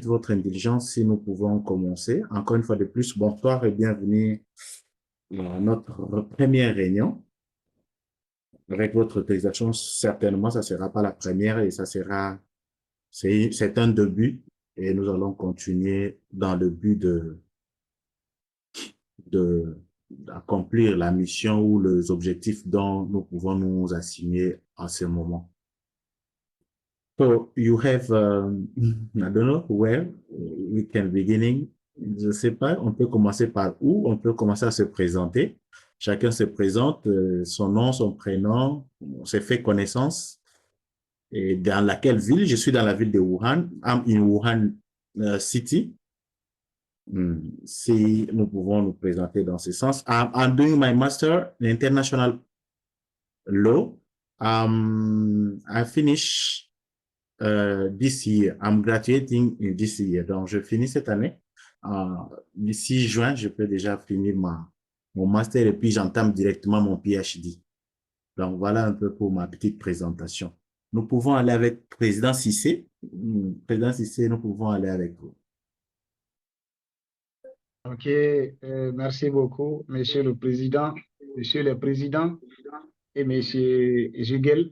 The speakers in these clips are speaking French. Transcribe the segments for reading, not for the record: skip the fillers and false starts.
votre indulgence si nous pouvons commencer. Encore une fois de plus, bonsoir et bienvenue à notre première réunion. Avec votre autorisation, certainement, ça ne sera pas la première et ça sera, c'est un début et nous allons continuer dans le but d'accomplir la mission ou les objectifs dont nous pouvons nous assigner à ce moment. So you have, I don't know where we can beginning. Je ne sais pas, on peut commencer par où? On peut commencer à se présenter. Chacun se présente, son nom, son prénom, on s'est fait connaissance. Et dans laquelle ville? Je suis dans la ville de Wuhan. I'm in Wuhan City. Si nous pouvons nous présenter dans ce sens. I'm doing my master in international law. I finish this year. I'm graduating in this year. Donc, je finis cette année. D'ici juin, je peux déjà finir mon master et puis j'entame directement mon PhD. Donc, voilà un peu pour ma petite présentation. Nous pouvons aller avec Président Cissé. Président Cissé, nous pouvons aller avec vous. Ok, merci beaucoup, Monsieur le Président, Monsieur le Président et Monsieur Jugel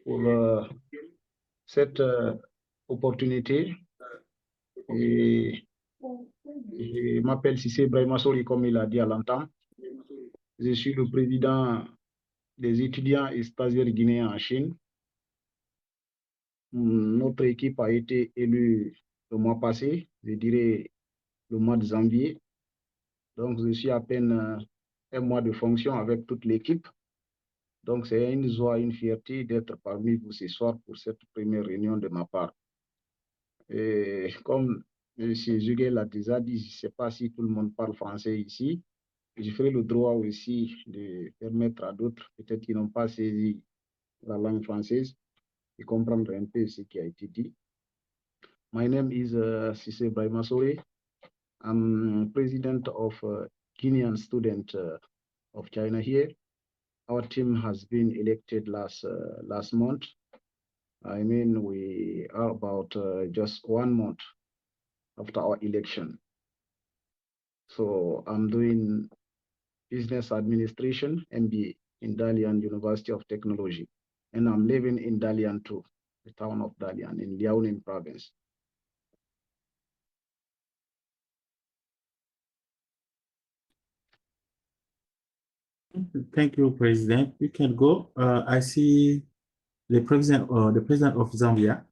pour cette opportunité. Et je m'appelle Cissé Brahima Sori, comme il a dit à l'entame. Je suis le président des étudiants et stagiaires guinéens en Chine. Notre équipe a été élue le mois passé, je dirais le mois de janvier. Donc, je suis à peine un mois de fonction avec toute l'équipe. Donc, c'est une joie, une fierté d'être parmi vous ce soir pour cette première réunion de ma part. Et comme M. Jugel l'a déjà dit, je ne sais pas si tout le monde parle français ici. Je ferai le droit aussi de permettre à d'autres, peut-être qui n'ont pas saisi la langue française, de comprendre un peu ce qui a été dit. My name is Cissé Brahima Sori. I'm president of Guinean student of China here. Our team has been elected last month. I mean, we are about just 1 month after our election. So I'm doing business administration, MBA, in Dalian University of Technology. And I'm living in Dalian too, the town of Dalian in Liaoning province. Thank you, President. You can go. I see the president of Zambia,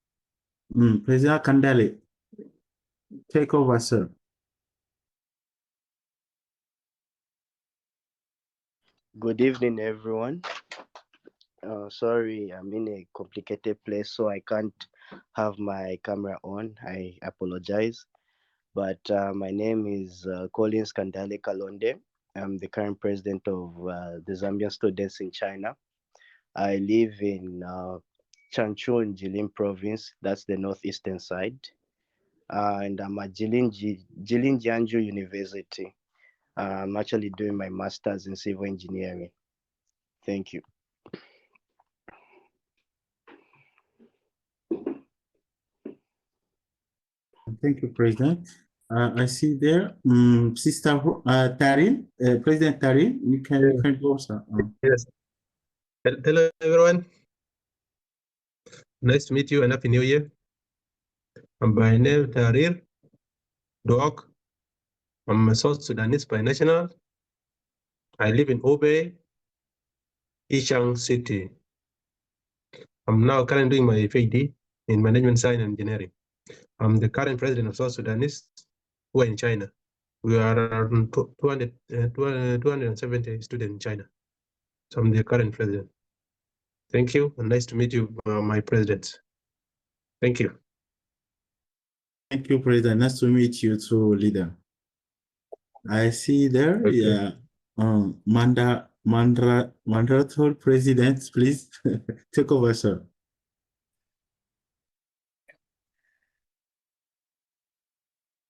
President Kandale. Take over, sir. Good evening, everyone. Sorry, I'm in a complicated place, so I can't have my camera on. I apologize. But my name is Collins Kandale Kalonde. I'm the current president of the Zambian students in China. I live in Chanchun, Jilin province. That's the northeastern side. And I'm at Jilin-Jianzhou University. I'm actually doing my master's in civil engineering. Thank you. Thank you, President. I see there, Sister Tarin, President Tarin, you can go, sir. Yes. Hello, everyone. Nice to meet you and Happy New Year. I'm by name Tahrir Doak. I'm a South Sudanese by national. I live in Obey, Yichang City. I'm now currently doing my PhD in Management Science and Engineering. I'm the current president of South Sudanese who are in China. We are around 270 students in China. So I'm the current president. Thank you, and nice to meet you, my presidents. Thank you. Thank you, President. Nice to meet you too, leader. I see there, Okay. yeah, Mandator President, please take over, sir.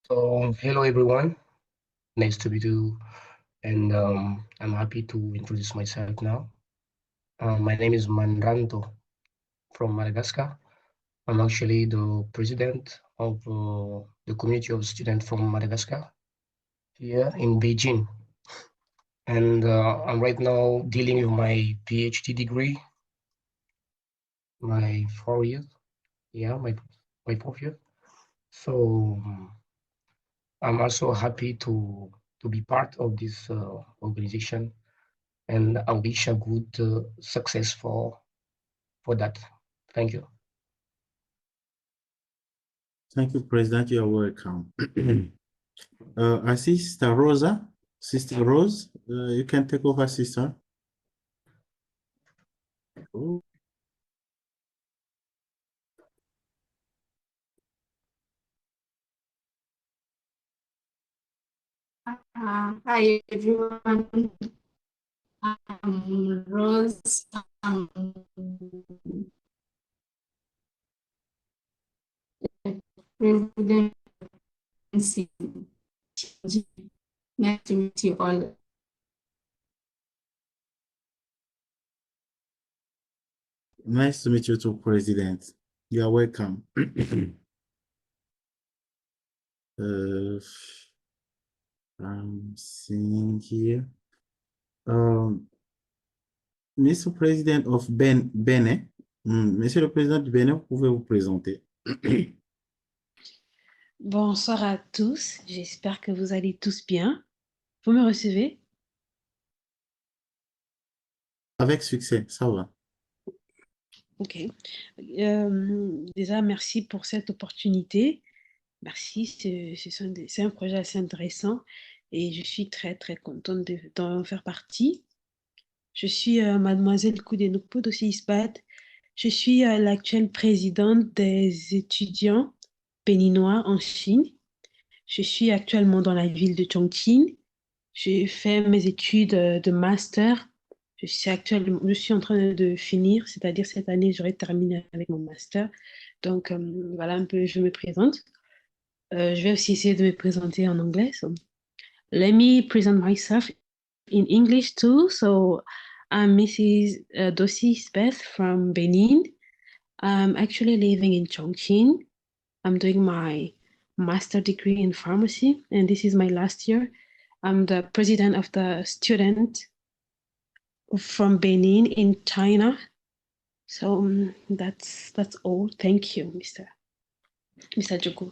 So, hello everyone, nice to meet you, and I'm happy to introduce myself now. My name is Mandranto from Madagascar. I'm actually the president of the community of students from Madagascar here in Beijing. And I'm right now dealing with my PhD degree, my 4 years, yeah, my 4th year. So I'm also happy to be part of this organization, and I wish a good success for that. Thank you. Thank you, President. You're welcome. I see Sister Rosa. Sister Rose, you can take over, sister. Oh. Hi everyone. I'm Rose. President. Nice to meet you all. Nice to meet you too, President. You are welcome. I'm seeing here. Mr. President of Bénin. Monsieur le Président du Bénin, vous pouvez vous présenter. Bonsoir à tous, j'espère que vous allez tous bien. Vous me recevez? Avec succès, ça va. Ok. Déjà, merci pour cette opportunité. Merci, c'est un projet assez intéressant et je suis très, très contente d'en faire partie. Je suis Mademoiselle Koudenoupo Dossi-Isbad. Je suis l'actuelle présidente des étudiants béninois en Chine. Je suis actuellement dans la ville de Chongqing. J'ai fait mes études de master. Je suis en train de finir, c'est-à-dire cette année, j'aurai terminé avec mon master. Donc, voilà un peu, je me présente. Je vais aussi essayer de me présenter en anglais. So, let me present myself in English too. So, I'm Mrs. Dossi Speth from Benin. I'm actually living in Chongqing. I'm doing my master degree in pharmacy, and this is my last year. I'm the president of the student from Benin in China. So that's all. Thank you, Mr. Juku.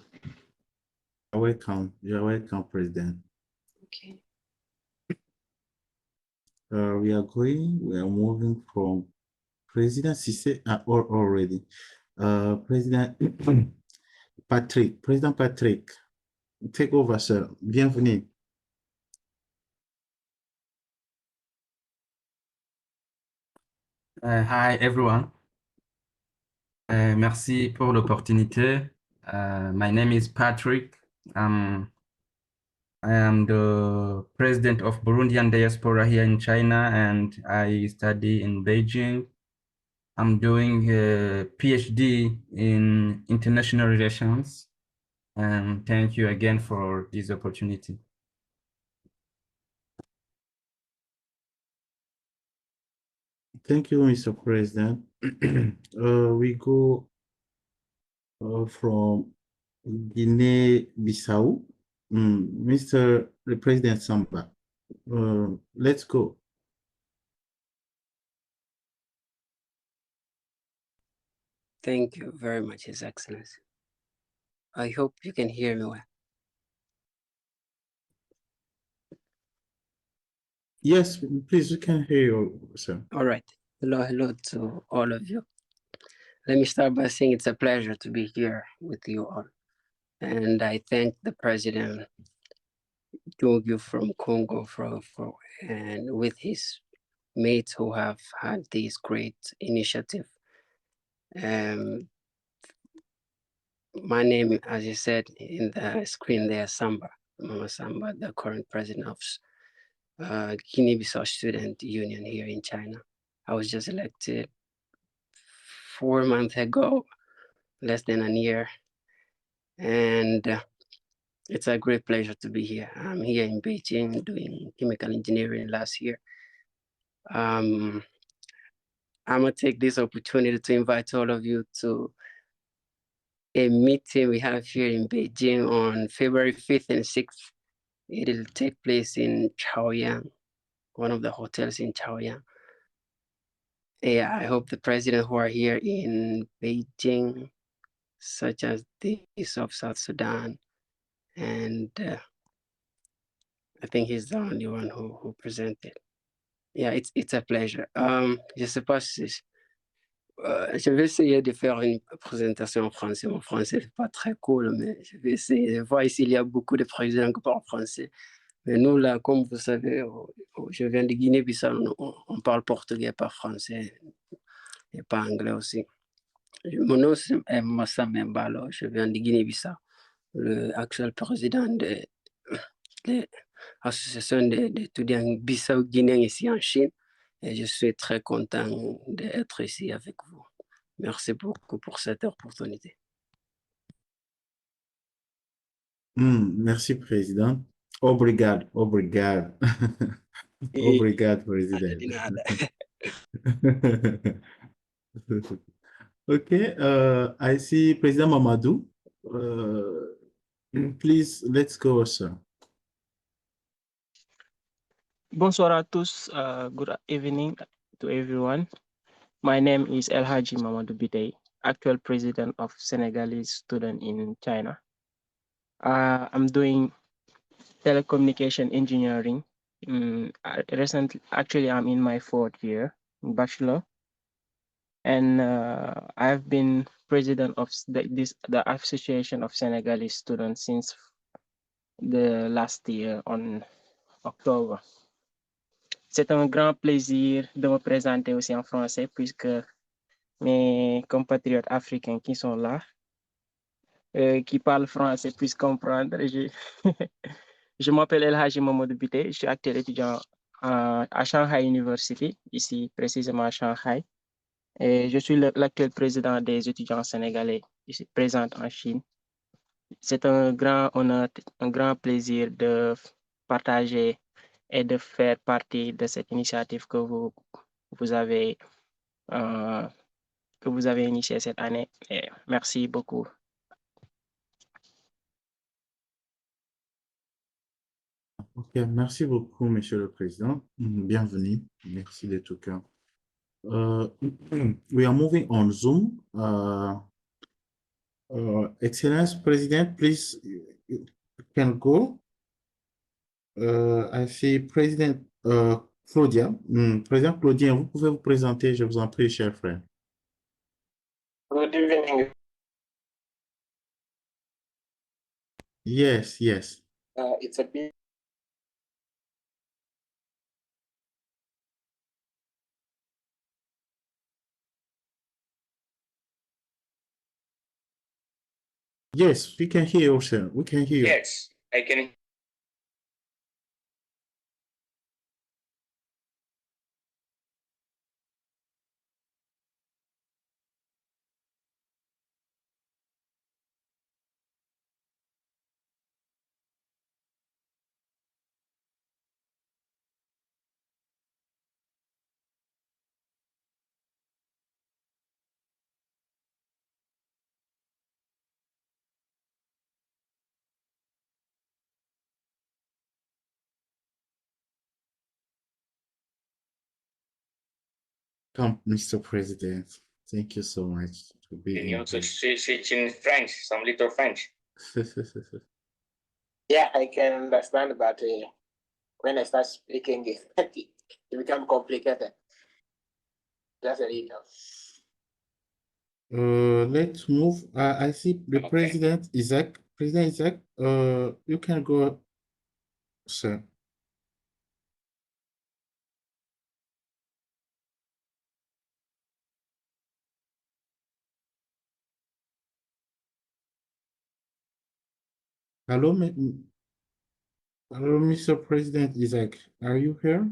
You're welcome. You're welcome, President. Okay. We are moving from President Cissé already. President Patrick, President Patrick, take over, sir. Bienvenue. Hi everyone. Merci pour l'opportunité. My name is Patrick. I am the president of Burundian diaspora here in China, and I study in Beijing. I'm doing a PhD in international relations. And thank you again for this opportunity. Thank you, Mr. President. We go from Guinea-Bissau. Mr. the President Samba, let's go. Thank you very much, His Excellency. I hope you can hear me well. Yes, please, we can hear you, sir. All right. Hello to all of you. Let me start by saying it's a pleasure to be here with you all. And I thank the President Gyogu from Congo and with his mates who have had this great initiative. My name, as you said in the screen there, Samba, Mama Samba, the current president of Guinea-Bissau Student Union here in China. I was just elected 4 months ago, less than a year. And it's a great pleasure to be here. I'm here in Beijing doing chemical engineering last year. I'm gonna take this opportunity to invite all of you to a meeting we have here in Beijing on February 5th and 6th. It'll take place in Chaoyang, one of the hotels in Chaoyang. Yeah, I hope the president who are here in Beijing, such as the of South Sudan, and I think he's the only one who presented. Yeah, it's a pleasure. Je sais pas si je vais essayer de faire une présentation en français. Mon français n'est pas très cool, mais je vais essayer de voir ici, il y a beaucoup de présidents qui parlent français. Mais nous, là, comme vous savez, je viens de Guinée-Bissau, on parle portugais, pas français, et pas anglais aussi. Mon nom, c'est Massa Membalo, je viens de Guinée-Bissau, l'actuel président de l'association d'étudiants bissau-guinéens ici en Chine. Et je suis très content d'être ici avec vous. Merci beaucoup pour cette opportunité. Merci, Président. Obrigado, obrigado. Obrigado, President. De nada. Okay, I see President Mamadou. Please, let's go, sir. Bonsoir à tous. Good evening to everyone. My name is El Haji Mamadou Bidey, actual president of Senegalese student in China. I'm doing telecommunication engineering. Actually, I'm in my 4th year, bachelor. And I've been president of the Association of Senegalese Students since the last year on October. C'est un grand plaisir de me présenter aussi en français puisque mes compatriotes africains qui sont là, qui parlent français, puissent comprendre. Je m'appelle El Haji Mamadou Bité, je suis actuel étudiant à Shanghai University, ici précisément à Shanghai. Et je suis l'actuel président des étudiants sénégalais ici présents en Chine. C'est un grand honneur, un grand plaisir de partager et de faire partie de cette initiative que vous avez initiée cette année. Et merci beaucoup. Ok, merci beaucoup, Monsieur le Président. Bienvenue. Merci de tout cœur. We are moving on Zoom. Excellence President, please, you can go. I see President Claudia. Président Claudien, vous pouvez vous présenter, je vous en prie, cher frère. Good evening. Yes. It's a bit. Yes, we can hear you, sir. We can hear you. Yes, I can. Come, Mr. President. Thank you so much to be Can you in also here. switch in French, some little French? Yeah, I can understand, but when I start speaking, it becomes complicated. Just a little. Let's move. I see the Okay. President Isaac. President Isaac, you can go, sir. Hello, hello, Mr. President Isaac. Are you here?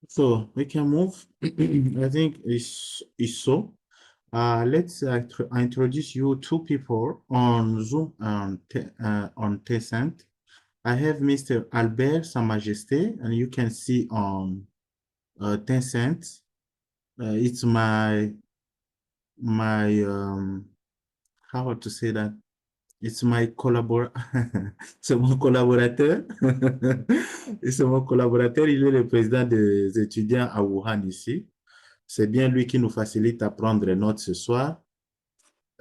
So we can move. I think it's so. Let's introduce you two people on Zoom on Tencent. I have Mr. Albert, Sa Majesté, and you can see on Tencent. It's my how to say that? It's my c'est mon collaborateur. Et c'est mon collaborateur, il est le président des étudiants à Wuhan ici. C'est bien lui qui nous facilite à prendre les notes ce soir.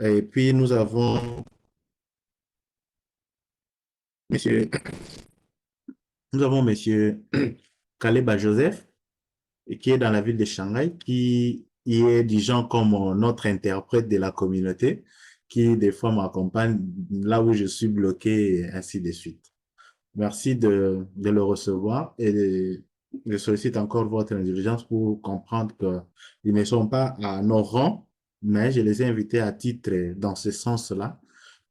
Et puis nous avons monsieur Kaleba Joseph, qui est dans la ville de Shanghai, qui est du genre comme notre interprète de la communauté, qui des fois m'accompagne là où je suis bloqué, et ainsi de suite. Merci de le recevoir et je sollicite encore votre indulgence pour comprendre qu'ils ne sont pas à nos rangs, mais je les ai invités à titre dans ce sens-là,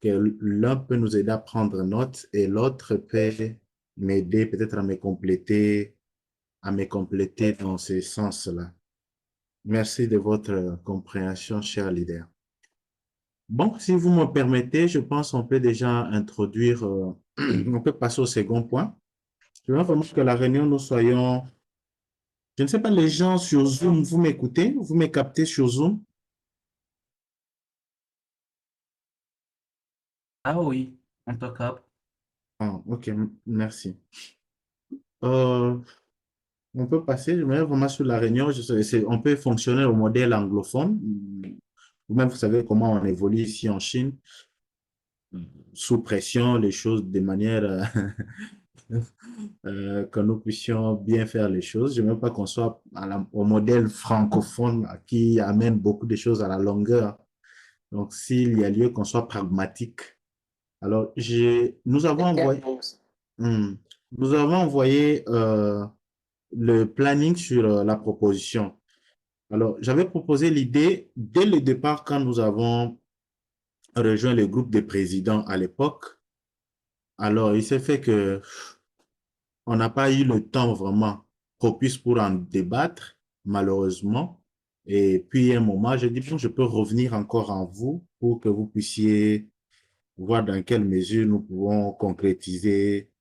que l'un peut nous aider à prendre note et l'autre peut m'aider peut-être à me compléter dans ce sens-là. Merci de votre compréhension, cher leader. Bon, si vous me permettez, je pense qu'on peut déjà introduire, on peut passer au second point. Je veux vraiment que la réunion, nous soyons, je ne sais pas, les gens sur Zoom, vous m'écoutez? Vous me captez sur Zoom? Ah oui, on te capte. Ah, ok, merci. On peut passer, je me vraiment sur la réunion, on peut fonctionner au modèle anglophone. Vous-même, vous savez comment on évolue ici en Chine, sous pression, les choses de manière que nous puissions bien faire les choses. Je ne veux pas qu'on soit au modèle francophone qui amène beaucoup de choses à la longueur. Donc, s'il y a lieu qu'on soit pragmatique. Alors, nous avons envoyé, nous avons envoyé le planning sur la proposition. Alors, j'avais proposé l'idée dès le départ quand nous avons rejoint le groupe des présidents à l'époque. Alors, il s'est fait que on n'a pas eu le temps vraiment propice pour en débattre, malheureusement. Et puis, à un moment, j'ai dit, bon, je peux revenir encore en vous pour que vous puissiez voir dans quelle mesure nous pouvons concrétiser,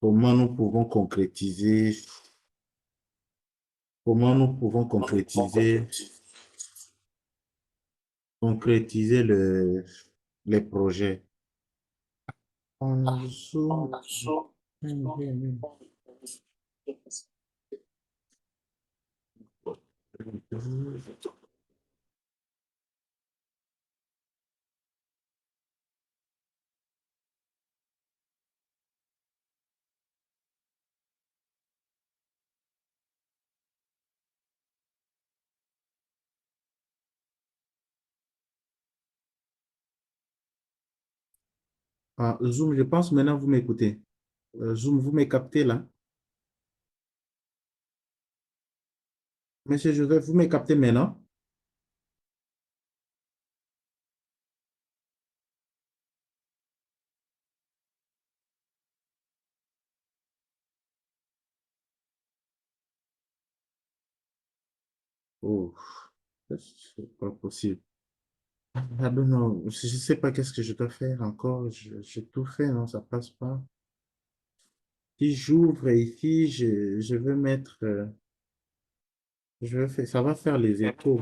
comment nous pouvons concrétiser, concrétiser les projets. Ah, Zoom, je pense maintenant vous m'écoutez. Zoom, vous me captez là? Monsieur Joseph, vous me captez maintenant? Oh, c'est pas possible. I don't know. Je sais pas qu'est-ce que je dois faire encore. J'ai tout fait, non, ça passe pas. Si j'ouvre ici, je vais mettre, ça va faire les échos.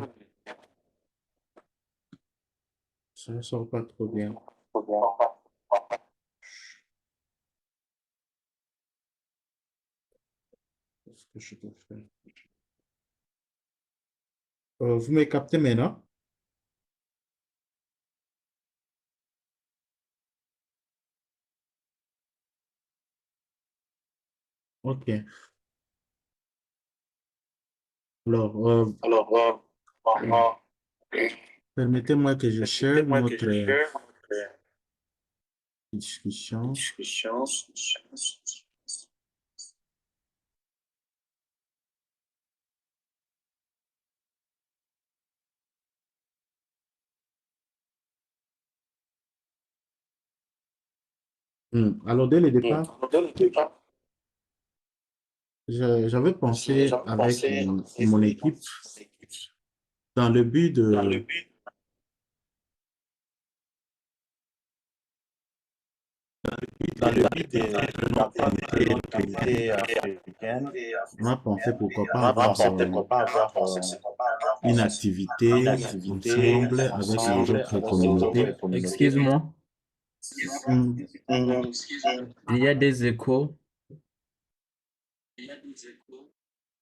Ça ne sort pas trop bien. Qu'est-ce que je dois faire? Vous me captez maintenant? Ok. Alors, permettez-moi que je share notre discussion. Alors, dès le départ, j'avais pensé avec mon équipe dans le but Dans le but de notre communauté africaine, on a pensé pourquoi pas avoir une activité ensemble avec les autres communautés. Excuse-moi, il y a des échos.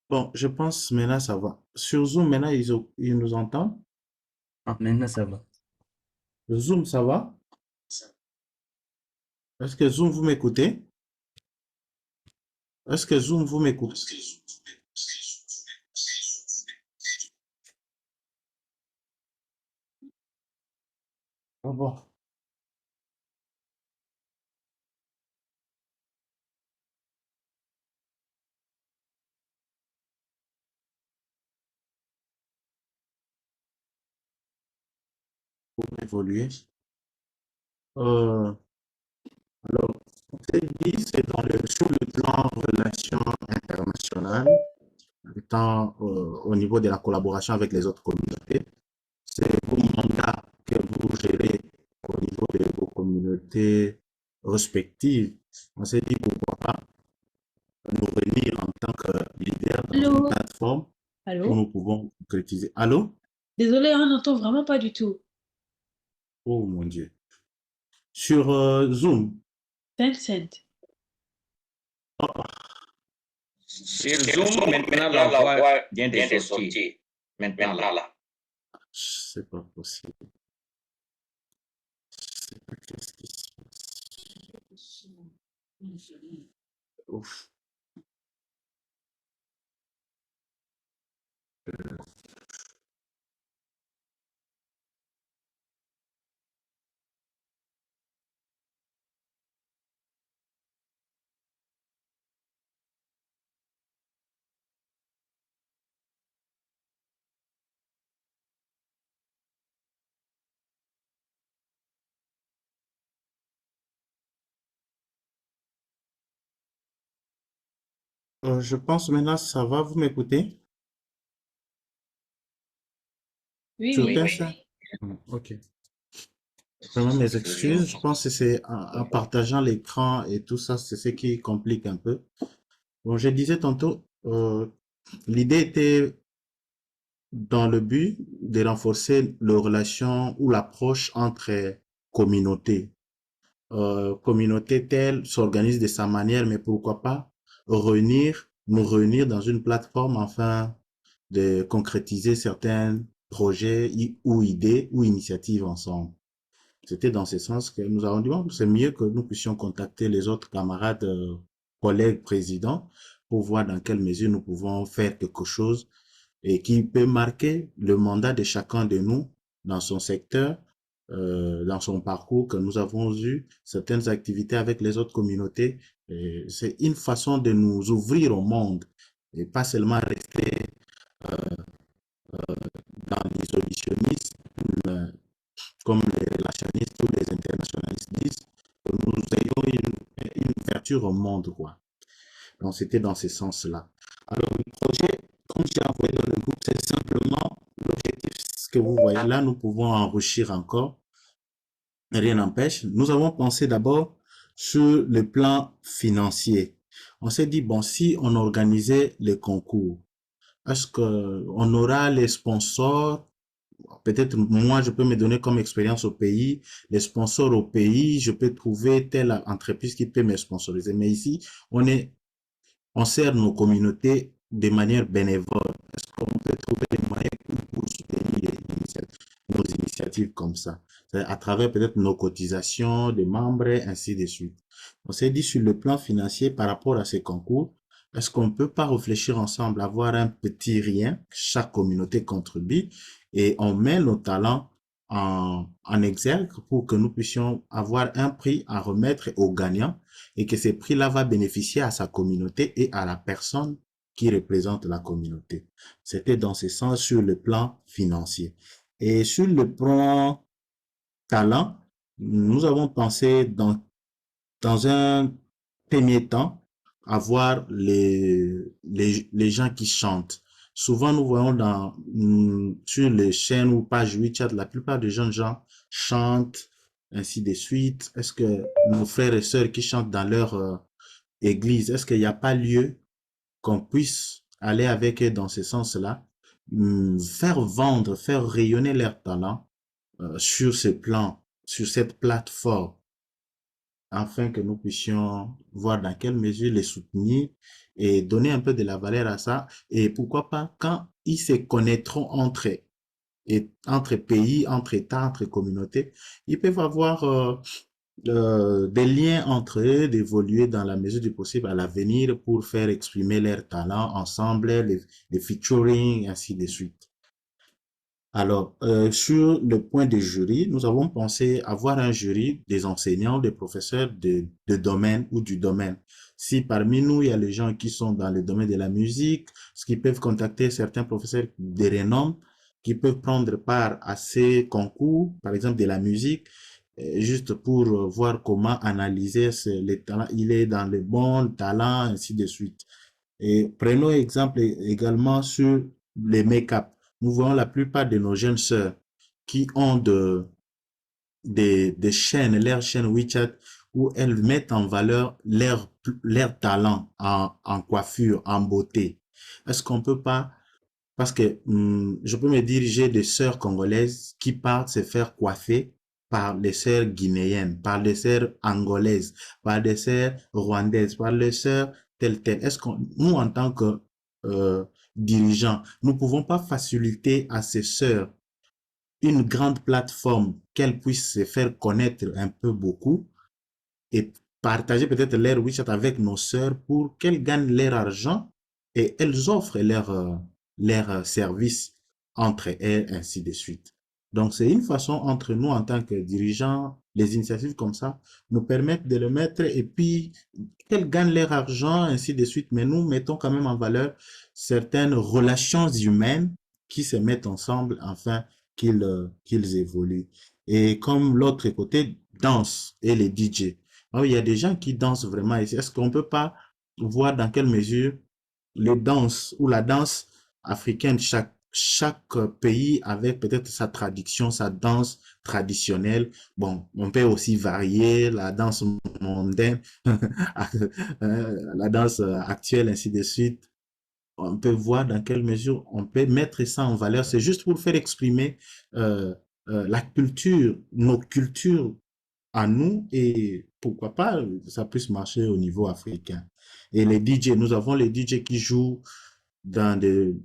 Bon, je pense maintenant ça va. Sur Zoom, maintenant, ils nous entendent. Ah, maintenant ça va. Zoom, ça va? Est-ce que Zoom, vous m'écoutez? Est-ce que Zoom, vous m'écoutez? Ah bon. Pour évoluer. Alors, on s'est dit, c'est sur le plan relations internationales, étant au niveau de la collaboration avec les autres communautés. C'est vos mandats que vous gérez au niveau de vos communautés respectives. On s'est dit pourquoi pas nous réunir en tant que leader dans Allô? une plateforme où Allô? nous pouvons concrétiser. Allô? Désolé, on n'entend vraiment pas du tout. Oh mon Dieu. Sur Zoom. Tencent. Sur Zoom, maintenant, la voix vient de sortir. Maintenant, là. C'est pas possible. Je sais pas qu'est-ce qui se passe. Ouf. Je pense maintenant ça va, vous m'écoutez? Oui, Sur oui. Tencent? Ok. Vraiment mes excuses. Je pense que c'est en partageant l'écran et tout ça, c'est ce qui complique un peu. Bon, je disais tantôt, l'idée était dans le but de renforcer les relations ou l'approche entre communautés. Communauté telle s'organise de sa manière, mais pourquoi pas nous réunir dans une plateforme afin de concrétiser certains projets ou idées ou initiatives ensemble. C'était dans ce sens que nous avons dit, bon, c'est mieux que nous puissions contacter les autres camarades, collègues, présidents, pour voir dans quelle mesure nous pouvons faire quelque chose et qui peut marquer le mandat de chacun de nous dans son secteur, dans son parcours, que nous avons eu certaines activités avec les autres communautés. C'est une façon de nous ouvrir au monde et pas seulement rester dans l'isolationnisme, comme les relationnistes ou les internationalistes disent, que nous ayons une ouverture au monde, quoi. Donc, c'était dans ce sens-là. Alors, le projet, comme j'ai envoyé dans le groupe, c'est simplement l'objectif, ce que vous voyez là, nous pouvons enrichir encore. Rien n'empêche. Nous avons pensé d'abord sur le plan financier. On s'est dit, bon, si on organisait les concours, est-ce qu'on aura les sponsors? Peut-être moi, je peux me donner comme expérience au pays, les sponsors au pays, je peux trouver telle entreprise qui peut me sponsoriser. Mais ici, on sert nos communautés de manière bénévole. Est-ce qu'on peut trouver les moyens pour soutenir nos initiatives comme ça? À travers peut-être nos cotisations de membres, ainsi de suite. On s'est dit sur le plan financier par rapport à ces concours, est-ce qu'on ne peut pas réfléchir ensemble, avoir un petit rien, chaque communauté contribue et on met nos talents en exergue pour que nous puissions avoir un prix à remettre aux gagnants et que ce prix-là va bénéficier à sa communauté et à la personne qui représente la communauté. C'était dans ce sens sur le plan financier. Et sur le plan talent, nous avons pensé dans un premier temps avoir les gens qui chantent. Souvent, nous voyons sur les chaînes ou pages WeChat, la plupart des jeunes gens chantent ainsi de suite? Est-ce que nos frères et sœurs qui chantent dans leur église, est-ce qu'il n'y a pas lieu qu'on puisse aller avec eux dans ce sens-là, faire vendre, faire rayonner leur talent sur ce plan, sur cette plateforme, afin que nous puissions voir dans quelle mesure les soutenir et donner un peu de la valeur à ça. Et pourquoi pas, quand ils se connaîtront entre pays, entre États, entre communautés, ils peuvent avoir des liens entre eux, d'évoluer dans la mesure du possible à l'avenir pour faire exprimer leurs talents ensemble, les featuring, ainsi de suite. Alors, sur le point des jurys, nous avons pensé avoir un jury des enseignants, des professeurs de domaine ou du domaine. Si parmi nous, il y a les gens qui sont dans le domaine de la musique, ce qui peuvent contacter certains professeurs de renom qui peuvent prendre part à ces concours, par exemple de la musique, juste pour voir comment analyser les talents, il est dans le bon talent, ainsi de suite. Et prenons exemple également sur les make-up. Nous voyons la plupart de nos jeunes sœurs qui ont des chaînes, leurs chaînes WeChat, où elles mettent en valeur leur talent en coiffure, en beauté. Est-ce qu'on peut pas, parce que je peux me diriger des sœurs congolaises qui partent se faire coiffer par les sœurs guinéennes, par les sœurs angolaises, par les sœurs rwandaises, par les sœurs telles. Est-ce qu'on, nous, en tant que dirigeants, nous pouvons pas faciliter à ces sœurs une grande plateforme qu'elles puissent se faire connaître un peu beaucoup et partager peut-être leur WeChat avec nos sœurs pour qu'elles gagnent leur argent et elles offrent leurs services entre elles, ainsi de suite. Donc, c'est une façon entre nous en tant que dirigeants, les initiatives comme ça nous permettent de le mettre et puis qu'elles gagnent leur argent, ainsi de suite. Mais nous mettons quand même en valeur certaines relations humaines qui se mettent ensemble afin qu'ils évoluent. Et comme l'autre côté, danse et les DJ. Alors, il y a des gens qui dansent vraiment ici. Est-ce qu'on peut pas voir dans quelle mesure les danses ou la danse africaine, chaque pays avec peut-être sa tradition, sa danse traditionnelle. Bon, on peut aussi varier la danse mondaine, la danse actuelle, ainsi de suite. On peut voir dans quelle mesure on peut mettre ça en valeur. C'est juste pour faire exprimer la culture, nos cultures à nous et pourquoi pas, ça puisse marcher au niveau africain. Et les DJ, nous avons les DJ qui jouent dans des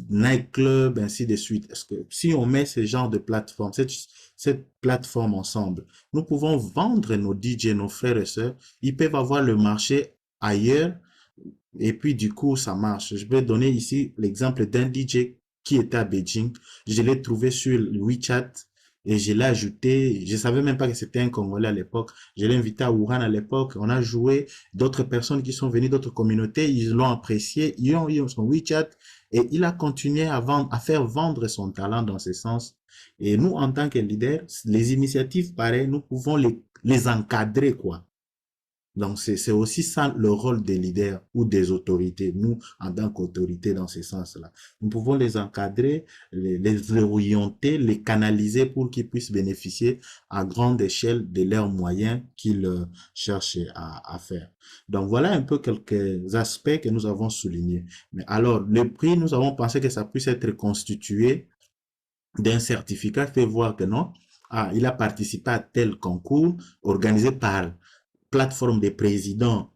nightclubs, ainsi de suite. Est-ce que si on met ce genre de plateforme, cette plateforme ensemble, nous pouvons vendre nos DJ, nos frères et sœurs, ils peuvent avoir le marché ailleurs et puis du coup, ça marche. Je vais donner ici l'exemple d'un DJ qui était à Beijing. Je l'ai trouvé sur WeChat et je l'ai ajouté. Je savais même pas que c'était un Congolais à l'époque. Je l'ai invité à Wuhan à l'époque. On a joué. D'autres personnes qui sont venues d'autres communautés, ils l'ont apprécié. Ils ont eu son WeChat et il a continué à vendre, à faire vendre son talent dans ce sens. Et nous, en tant que leaders, les initiatives pareilles, nous pouvons les encadrer, quoi. Donc, c'est aussi ça le rôle des leaders ou des autorités, nous, en tant qu'autorités dans ce sens-là. Nous pouvons les encadrer, les orienter, les canaliser pour qu'ils puissent bénéficier à grande échelle de leurs moyens qu'ils cherchent à faire. Donc, voilà un peu quelques aspects que nous avons soulignés. Mais alors, le prix, nous avons pensé que ça puisse être constitué d'un certificat fait voir que non, il a participé à tel concours organisé par plateforme des présidents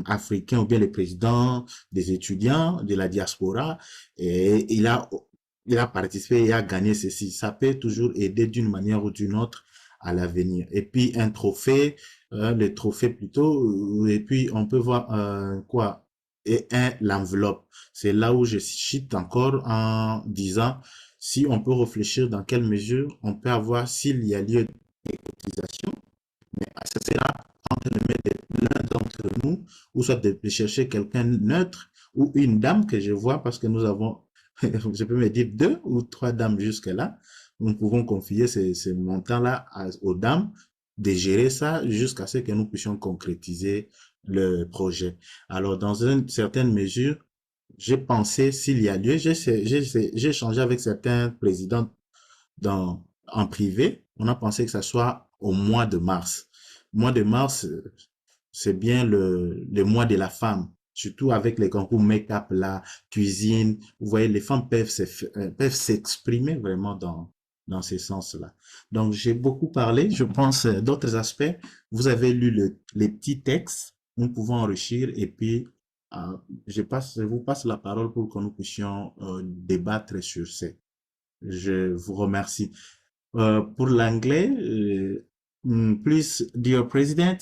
africains ou bien les présidents des étudiants de la diaspora et il a participé et a gagné ceci. Ça peut toujours aider d'une manière ou d'une autre à l'avenir. Et puis un trophée, le trophée plutôt, et puis on peut voir quoi et l'enveloppe. C'est là où je cite encore en disant si on peut réfléchir dans quelle mesure on peut avoir s'il y a lieu de cotisation, mais ça sera entre les mains de l'un d'entre nous, ou soit de chercher quelqu'un neutre, ou une dame que je vois, parce que nous avons, je peux me dire 2 ou 3 dames jusque-là. Nous pouvons confier ces montants-là aux dames, de gérer ça jusqu'à ce que nous puissions concrétiser le projet. Alors, dans une certaine mesure, j'ai pensé, s'il y a lieu, j'ai échangé avec certains présidents en privé. On a pensé que ça soit au mois de mars. Mois de mars, c'est bien le mois de la femme, surtout avec les concours make-up, la cuisine. Vous voyez, les femmes peuvent s'exprimer vraiment dans ces sens-là. Donc, j'ai beaucoup parlé. Je pense d'autres aspects. Vous avez lu les petits textes. Nous pouvons enrichir et puis je vous passe la parole pour que nous puissions débattre sur ces. Je vous remercie. Pour l'anglais, please, dear President,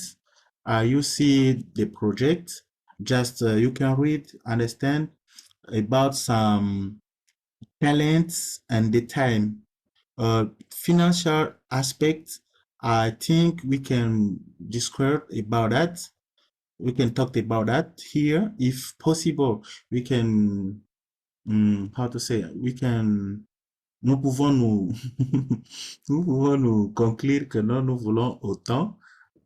you see the project. Just you can read, understand about some talents and the time. Financial aspect, I think we can describe about that. We can talk about that here. If possible, we can, how to say, nous pouvons nous, nous pouvons nous conclure que non, nous voulons autant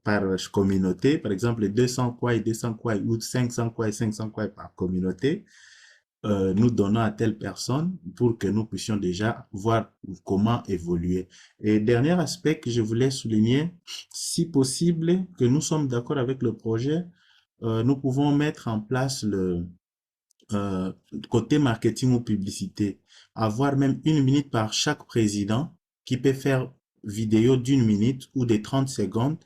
par communauté, par exemple 200 quoi et 200 quoi, ou 500 quoi et 500 quoi par communauté, nous donnons à telle personne pour que nous puissions déjà voir comment évoluer. Et dernier aspect que je voulais souligner, si possible, que nous sommes d'accord avec le projet, nous pouvons mettre en place le côté marketing ou publicité, avoir même 1 minute par chaque président qui peut faire vidéo d'1 minute ou de 30 secondes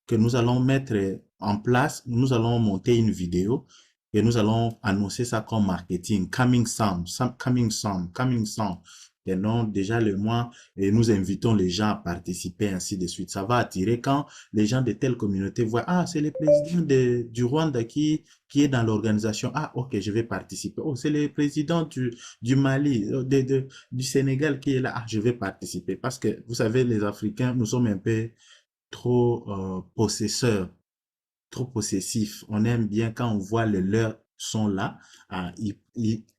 que nous allons mettre en place. Nous allons monter une vidéo et nous allons annoncer ça comme marketing, coming soon. Et non, déjà le mois, et nous invitons les gens à participer, ainsi de suite. Ça va attirer quand les gens de telle communauté voient, ah, c'est le président du Rwanda qui est dans l'organisation. Ah, ok, je vais participer. Oh, c'est le président du Mali, du Sénégal qui est là. Ah, je vais participer. Parce que, vous savez, les Africains, nous sommes un peu trop possesseurs, trop possessifs. On aime bien quand on voit les leurs sont là,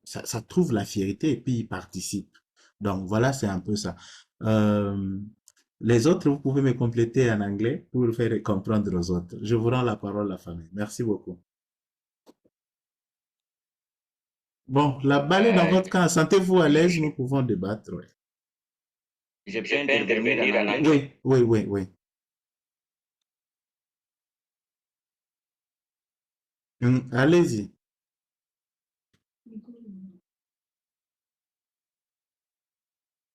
ça trouve la fierté et puis ils participent. Donc voilà, c'est un peu ça. Les autres, vous pouvez me compléter en anglais pour faire comprendre aux autres. Je vous rends la parole, la famille. Merci beaucoup. Bon, la balle est dans votre camp. Sentez-vous à l'aise, nous pouvons débattre. Ouais. Je peux intervenir en anglais? Oui. Allez-y.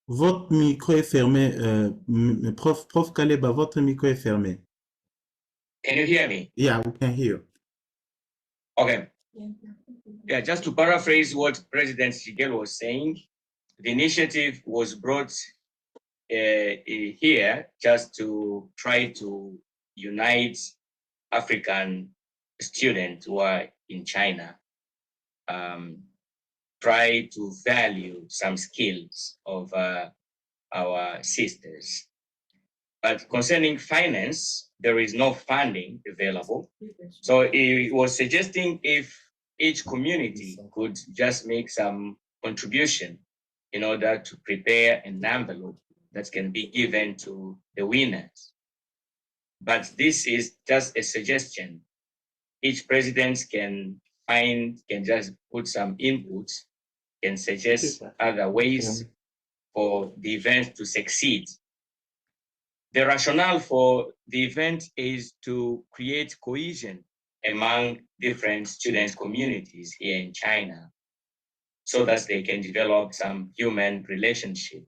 Votre micro est fermé. Prof Kaleba, votre micro est fermé. Can you hear me? Yeah, we can hear. Okay. Yeah, just to paraphrase what President Shigel was saying, the initiative was brought here just to try to unite African students who are in China, try to value some skills of our sisters. But concerning finance, there is no funding available. So he was suggesting if each community could just make some contribution in order to prepare an envelope that can be given to the winners. But this is just a suggestion. Each president can just put some inputs, can suggest other ways for the event to succeed. The rationale for the event is to create cohesion among different student communities here in China so that they can develop some human relationship.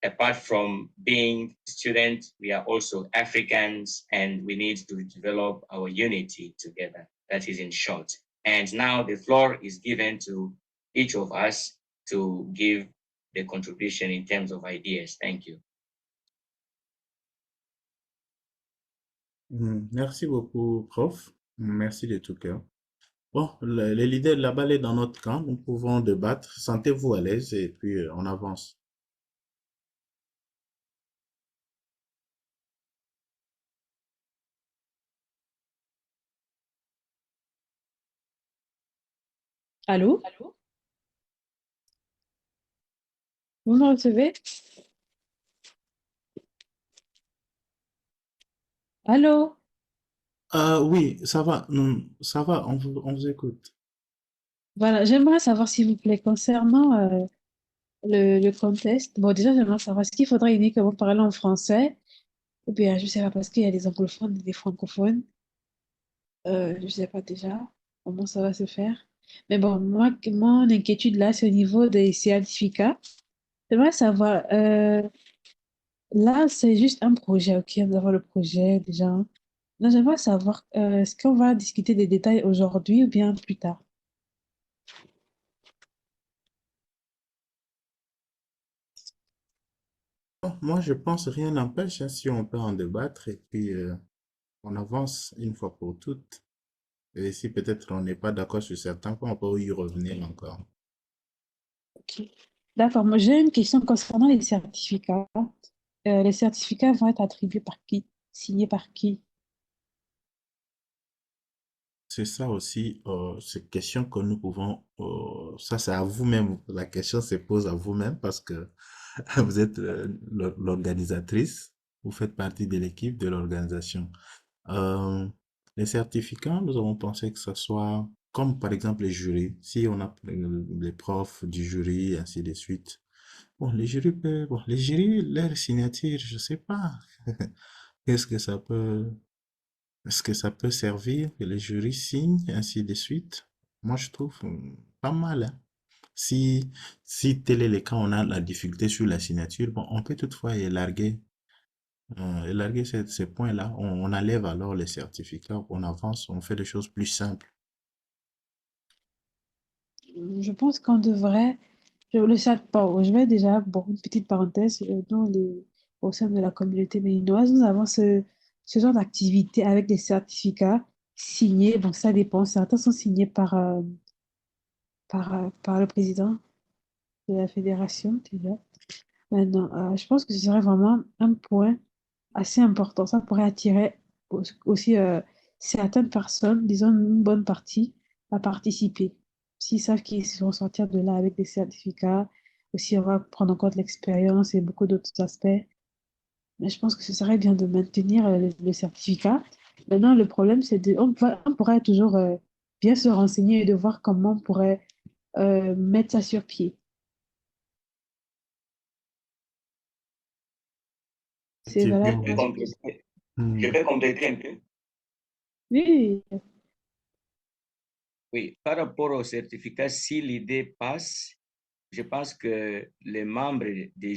Apart from being students, we are also Africans and we need to develop our unity together. That is in short. And now the floor is given to each of us to give the contribution in terms of ideas. Thank you. Merci beaucoup, prof. Merci de tout cœur. Bon, les leaders de la balle est dans notre camp. Nous pouvons débattre. Sentez-vous à l'aise et puis on avance. Allô? Vous me recevez? Allô? Oui, ça va. Ça va, on vous écoute. Voilà, j'aimerais savoir, s'il vous plaît, concernant le contest. Bon, déjà, j'aimerais savoir, est-ce qu'il faudrait uniquement parler en français Ou bien, je ne sais pas, parce qu'il y a des anglophones et des francophones. Je ne sais pas déjà comment ça va se faire. Mais bon, moi, mon inquiétude là, c'est au niveau des certificats. J'aimerais savoir, là, c'est juste un projet, ok, on va voir le projet déjà. Donc, j'aimerais savoir, est-ce qu'on va discuter des détails aujourd'hui ou bien plus tard? Bon, moi, je pense rien n'empêche hein, si on peut en débattre et puis on avance une fois pour toutes. Et si peut-être on n'est pas d'accord sur certains points, on peut y revenir encore. Ok. D'accord, moi j'ai une question concernant les certificats. Les certificats vont être attribués par qui? Signés par qui? C'est ça aussi, cette question que nous pouvons, ça c'est à vous-même, la question se pose à vous-même parce que vous êtes l'organisatrice, vous faites partie de l'équipe de l'organisation. Euh, les certificats, nous avons pensé que ça soit comme par exemple les jurys, si on a les profs du jury, ainsi de suite. Bon, les jurys, leur signature, je sais pas. Qu'est-ce que ça peut, est-ce que ça peut servir que les jurys signent, ainsi de suite? Moi, je trouve pas mal, hein. Si, si tel est le cas, on a la difficulté sur la signature, bon, on peut toutefois élarguer ces points-là. On enlève alors les certificats, on avance, on fait des choses plus simples. Je pense qu'on devrait, je le sais pas, je vais déjà, bon, une petite parenthèse, au sein de la communauté béninoise, nous avons ce genre d'activité avec des certificats signés. Bon, ça dépend. Certains sont signés par le président de la fédération, déjà. Maintenant, je pense que ce serait vraiment un point assez important. Ça pourrait attirer aussi certaines personnes, disons une bonne partie, à participer. S'ils savent qu'ils vont sortir de là avec des certificats, aussi on va prendre en compte l'expérience et beaucoup d'autres aspects. Mais je pense que ce serait bien de maintenir le certificat. Maintenant, le problème, c'est on pourrait toujours bien se renseigner et de voir comment on pourrait mettre ça sur pied. C'est Effectivement. valable. Je peux compléter, je Hmm. peux compléter un peu. Oui, Oui, par rapport au certificat, si l'idée passe, je pense que les membres du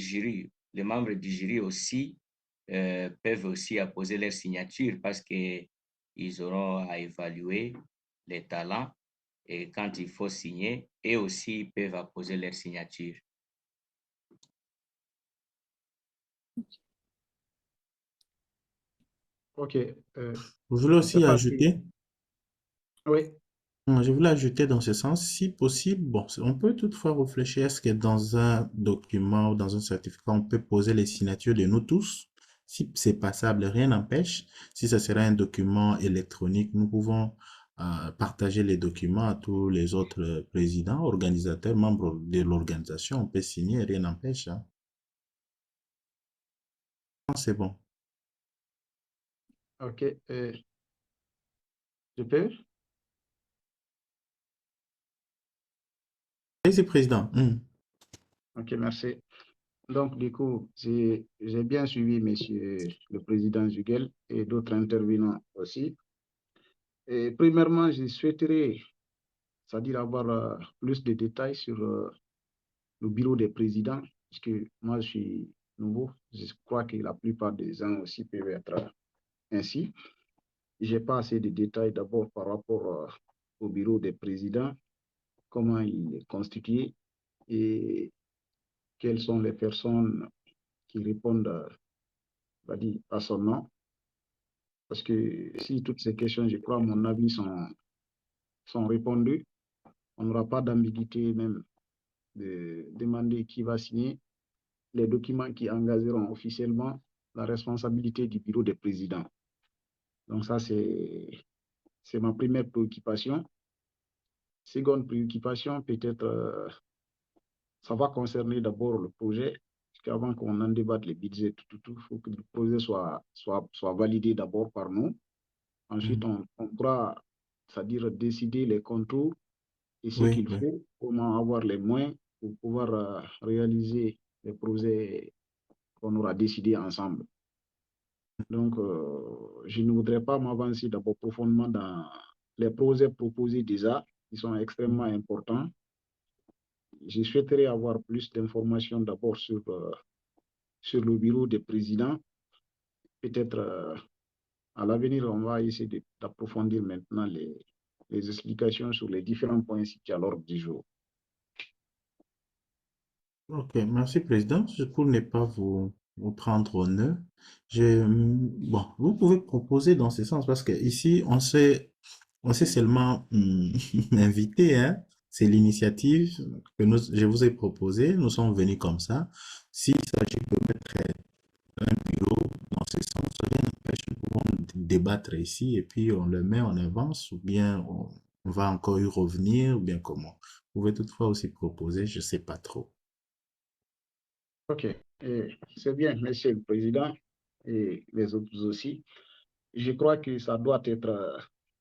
jury aussi peuvent aussi apposer leur signature parce qu'ils auront à évaluer les talents et quand il faut signer, et aussi ils peuvent apposer leur signature. Ok. Je voulais Je ne sais aussi pas si... ajouter, Oui. je voulais ajouter dans ce sens, si possible, bon, on peut toutefois réfléchir, est-ce que dans un document ou dans un certificat, on peut poser les signatures de nous tous? Si c'est passable, rien n'empêche. Si ce sera un document électronique, nous pouvons partager les documents à tous les autres présidents, organisateurs, membres de l'organisation. On peut signer, rien n'empêche, hein. C'est bon. Ok. Je peux? Vice-président. Ok, merci. Donc, du coup, j'ai bien suivi Monsieur le Président Juguel et d'autres intervenants aussi. Et premièrement, je souhaiterais, c'est-à-dire avoir plus de détails sur le bureau des présidents, parce que moi, je suis nouveau. Je crois que la plupart des gens aussi peuvent être ainsi. Je n'ai pas assez de détails d'abord par rapport au bureau des présidents, comment il est constitué et quelles sont les personnes qui répondent on va dire, à son nom. Parce que si toutes ces questions, je crois, à mon avis, sont répondues, on n'aura pas d'ambiguïté même de demander qui va signer les documents qui engageront officiellement la responsabilité du bureau des présidents. Donc ça, c'est ma première préoccupation. Seconde préoccupation, peut-être, ça va concerner d'abord le projet, parce qu'avant qu'on en débatte les budgets, il faut que le projet soit validé d'abord par nous. Ensuite, on pourra, c'est-à-dire décider les contours et ce Oui, qu'il oui. faut, comment avoir les moyens pour pouvoir réaliser les projets qu'on aura décidés ensemble. Donc, je ne voudrais pas m'avancer d'abord profondément dans les projets proposés déjà, qui sont extrêmement importants. Je souhaiterais avoir plus d'informations d'abord sur le bureau des présidents. Peut-être à l'avenir, on va essayer d'approfondir maintenant les explications sur les différents points situés à l'ordre du jour. Ok, merci, Président. Pour ne pas vous prendre au nœud, bon, vous pouvez proposer dans ce sens parce que ici, on s'est seulement invité, hein. C'est l'initiative que je vous ai proposée. Nous sommes venus comme ça. S'il s'agit de mettre un bureau dans ce sens, rien n'empêche, nous pouvons débattre ici et puis on le met en avance ou bien on va encore y revenir ou bien comment. Vous pouvez toutefois aussi proposer, je sais pas trop. OK. C'est bien, Monsieur le Président et les autres aussi. Je crois que ça doit être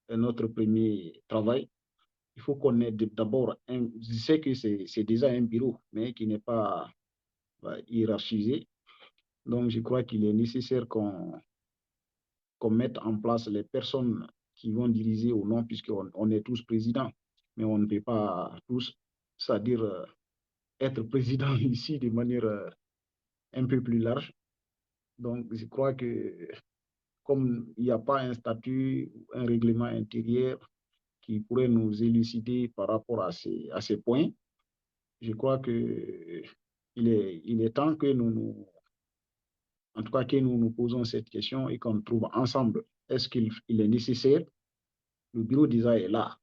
notre premier travail. Il faut qu'on ait d'abord je sais que c'est déjà un bureau, mais qui n'est pas hiérarchisé. Donc, je crois qu'il est nécessaire qu'on mette en place les personnes qui vont diriger ou non, puisqu'on est tous présidents, mais on ne peut pas tous, c'est-à-dire être président ici de manière un peu plus large. Donc, je crois que comme il n'y a pas un statut, un règlement intérieur qui pourrait nous élucider par rapport à ces points, je crois que il est temps que en tout cas, que nous nous posons cette question et qu'on trouve ensemble, est-ce qu'il est nécessaire? Le bureau déjà est là.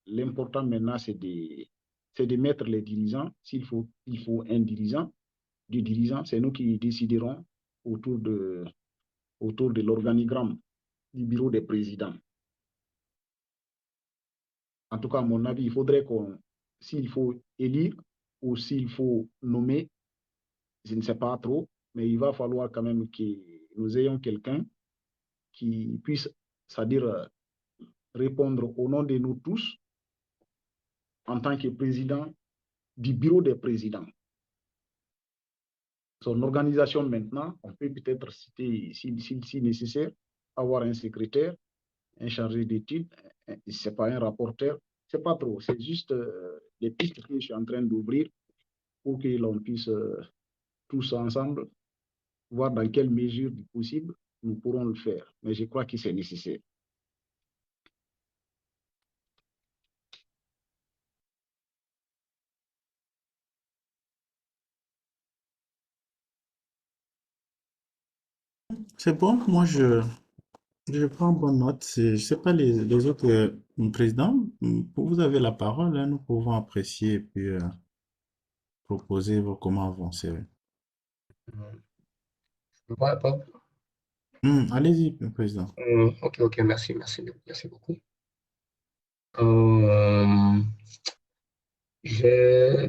L'important maintenant, c'est de mettre les dirigeants. Il faut un dirigeant, deux dirigeants, c'est nous qui déciderons autour de l'organigramme du bureau des présidents. En tout cas, à mon avis, il faudrait s'il faut élire ou s'il faut nommer, je ne sais pas trop, mais il va falloir quand même que nous ayons quelqu'un qui puisse, c'est-à-dire répondre au nom de nous tous en tant que président du bureau des présidents. Son organisation maintenant, on peut peut-être citer, si nécessaire, avoir un secrétaire, un chargé d'études, c'est pas un rapporteur, c'est pas trop, c'est juste des pistes que je suis en train d'ouvrir pour que l'on puisse tous ensemble voir dans quelle mesure du possible nous pourrons le faire. Mais je crois que c'est nécessaire. C'est bon, moi je prends bonne note. Je sais pas les autres présidents, vous avez la parole, hein, nous pouvons apprécier et puis proposer comment avancer. Voilà, Bob. Allez-y, Président. Ok, merci beaucoup. Euh,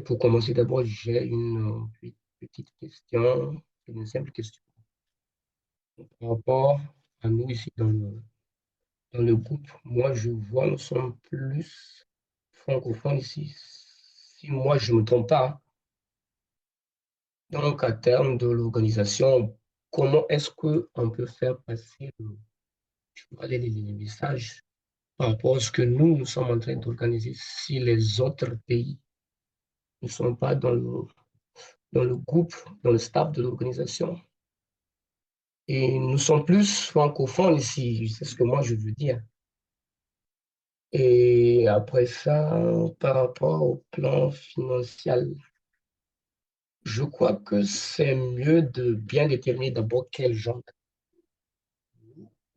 pour commencer d'abord, j'ai une petite question, une simple question. Par rapport à nous ici dans le groupe, moi je vois, nous sommes plus francophones ici. Si moi je ne me trompe pas, donc à terme de l'organisation, comment est-ce qu'on peut faire passer les messages par rapport à ce que nous sommes en train d'organiser si les autres pays ne sont pas dans le groupe, dans le staff de l'organisation. Et nous sommes plus francophones ici, c'est ce que moi je veux dire. Et après ça, par rapport au plan financier, je crois que c'est mieux de bien déterminer d'abord quel genre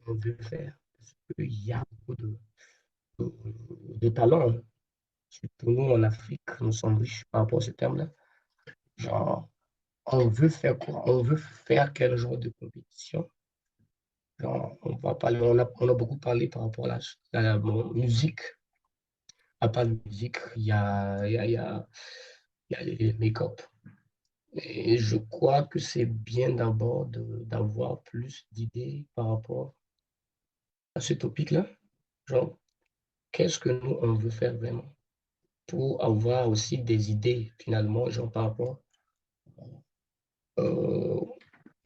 on veut faire. Parce qu'il y a beaucoup de talents. Surtout nous en Afrique, nous sommes riches par rapport à ce terme-là. Genre, on veut faire quoi? On veut faire quel genre de compétition? Genre, on a beaucoup parlé par rapport à la musique. À part la musique, il y a les make-up. Et je crois que c'est bien d'abord d'avoir plus d'idées par rapport à ce topic-là. Genre, qu'est-ce que nous, on veut faire vraiment? Pour avoir aussi des idées, finalement, genre par rapport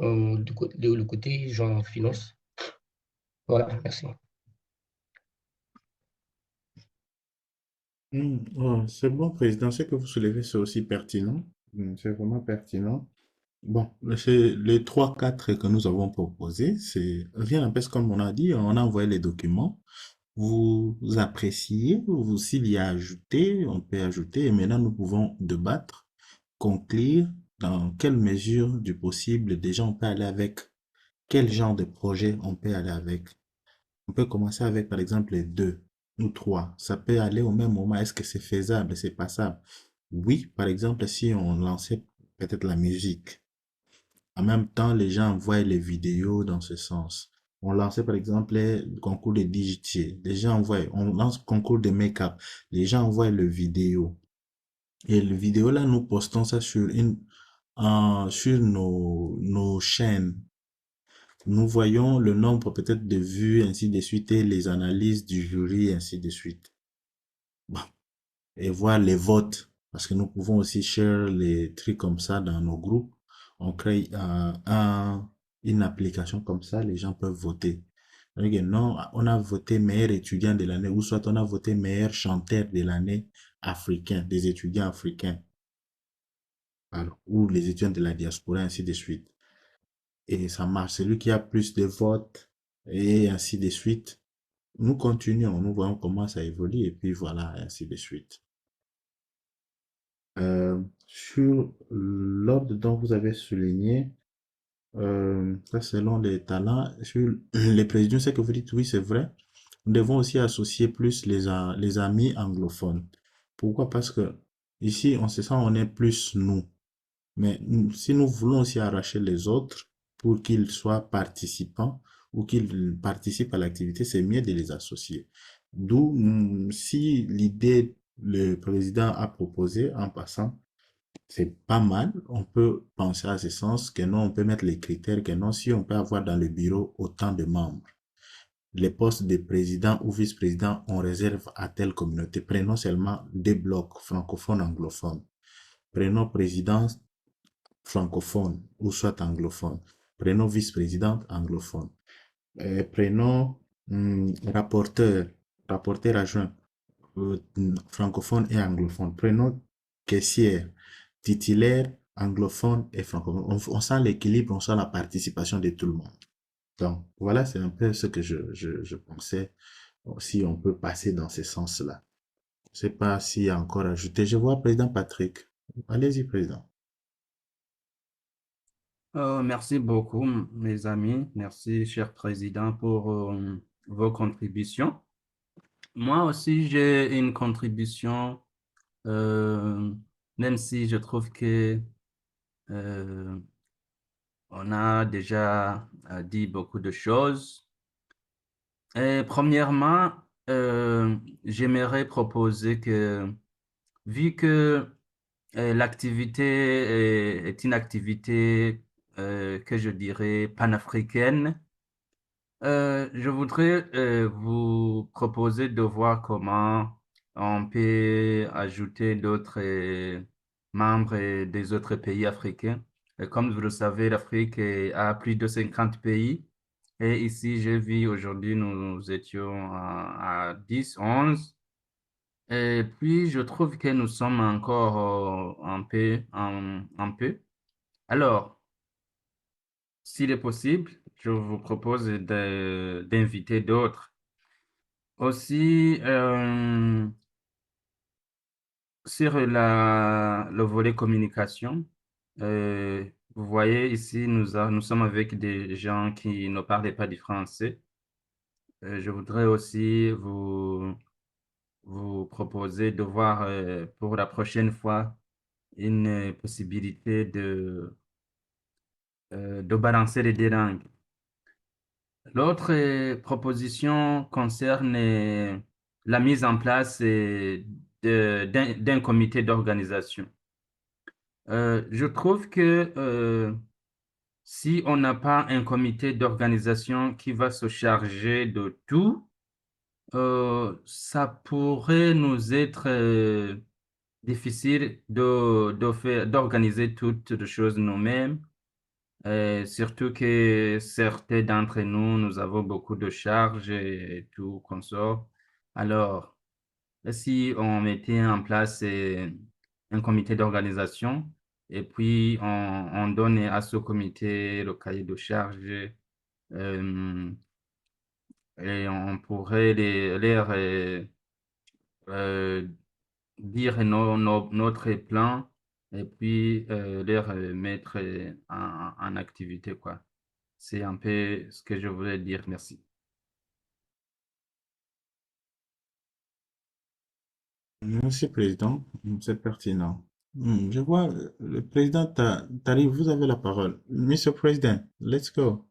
le côté genre finance. Voilà, merci. C'est bon, Président. Ce que vous soulevez, c'est aussi pertinent. C'est vraiment pertinent. Bon, c'est les trois, quatre que nous avons proposés. C'est rien n'empêche, comme on a dit, on a envoyé les documents. Vous appréciez, vous, s'il y a ajouté, on peut ajouter. Et maintenant, nous pouvons débattre, conclure dans quelle mesure du possible déjà on peut aller avec, quel genre de projet on peut aller avec. On peut commencer avec, par exemple, les deux ou trois. Ça peut aller au même moment. Est-ce que c'est faisable, c'est passable? Oui, par exemple, si on lançait peut-être la musique. En même temps, les gens envoient les vidéos dans ce sens. On lançait par exemple le concours de DJ. Les gens envoient, on lance le concours de make-up. Les gens envoient le vidéo. Et le vidéo là, nous postons ça sur sur nos chaînes. Nous voyons le nombre peut-être de vues, ainsi de suite, et les analyses du jury, ainsi de suite. Bon. Et voir les votes. Parce que nous pouvons aussi share les trucs comme ça dans nos groupes. On crée une application comme ça, les gens peuvent voter. Donc, non, on a voté meilleur étudiant de l'année, ou soit on a voté meilleur chanteur de l'année africain, des étudiants africains. Alors, ou les étudiants de la diaspora, ainsi de suite. Et ça marche. Celui qui a plus de votes, et ainsi de suite. Nous continuons, nous voyons comment ça évolue, et puis voilà, ainsi de suite. Sur l'ordre dont vous avez souligné, ça selon les talents, sur les présidents, c'est que vous dites oui, c'est vrai. Nous devons aussi associer plus les amis anglophones. Pourquoi? Parce que ici, on se sent, on est plus nous. Mais si nous voulons aussi arracher les autres pour qu'ils soient participants ou qu'ils participent à l'activité, c'est mieux de les associer. D'où, si l'idée le président a proposé en passant, c'est pas mal. On peut penser à ce sens que non, on peut mettre les critères que non, si on peut avoir dans le bureau autant de membres. Les postes de président ou vice-président, on réserve à telle communauté. Prenons seulement des blocs francophones, anglophones. Prenons président francophone ou soit anglophone. Prenons vice-présidente anglophone. Prenons rapporteur adjoint francophone et anglophone. Prenons caissière, titulaire, anglophone et francophone. On sent l'équilibre, on sent la participation de tout le monde. Donc, voilà, c'est un peu ce que je pensais, si on peut passer dans ce sens-là. Je sais pas s'il y a encore ajouté. Je vois Président Patrick. Allez-y, Président. Merci beaucoup, mes amis. Merci, cher Président, pour vos contributions. Moi aussi, j'ai une contribution, même si je trouve que on a déjà dit beaucoup de choses. Et premièrement, j'aimerais proposer que, vu que l'activité est une activité que je dirais panafricaine, je voudrais vous proposer de voir comment on peut ajouter d'autres membres des autres pays africains. Et comme vous le savez, l'Afrique a plus de 50 pays. Et ici, je vis aujourd'hui, nous étions à 10, 11. Et puis, je trouve que nous sommes encore un peu. Alors, s'il est possible, je vous propose d'inviter d'autres. Aussi, sur le volet communication, vous voyez ici, nous sommes avec des gens qui ne parlaient pas du français. Je voudrais aussi vous proposer de voir pour la prochaine fois une possibilité de balancer les deux langues. L'autre proposition concerne la mise en place d'un comité d'organisation. Je trouve que si on n'a pas un comité d'organisation qui va se charger de tout, ça pourrait nous être difficile d'organiser toutes les choses nous-mêmes. surtout que certains d'entre nous, nous avons beaucoup de charges et tout comme ça. Alors, si on mettait en place un comité d'organisation et puis on donne à ce comité le cahier de charges euh, et on pourrait dire notre plan et puis leur mettre en activité, quoi. C'est un peu ce que je voulais dire. Merci. Monsieur le Président, c'est pertinent. Je vois le président Tari, vous avez la parole. Monsieur le Président, let's go.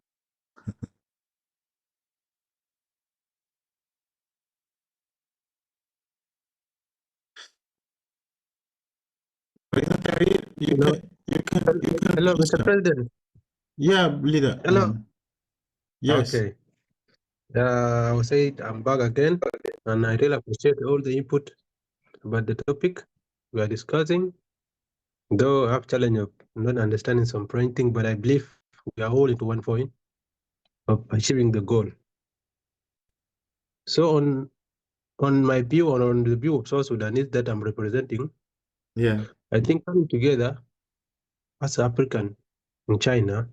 President Tari, you Hello. can Hello, do Mr. so. President. Yeah, leader. Hello. Yes. Okay. I will say I'm back again, and I really appreciate all the input about the topic we are discussing. Though I have challenge of not understanding some printing, but I believe we are all into one point of achieving the goal. So on my view, or on the view of South Sudanese that I'm representing, Yeah. I think coming together as African in China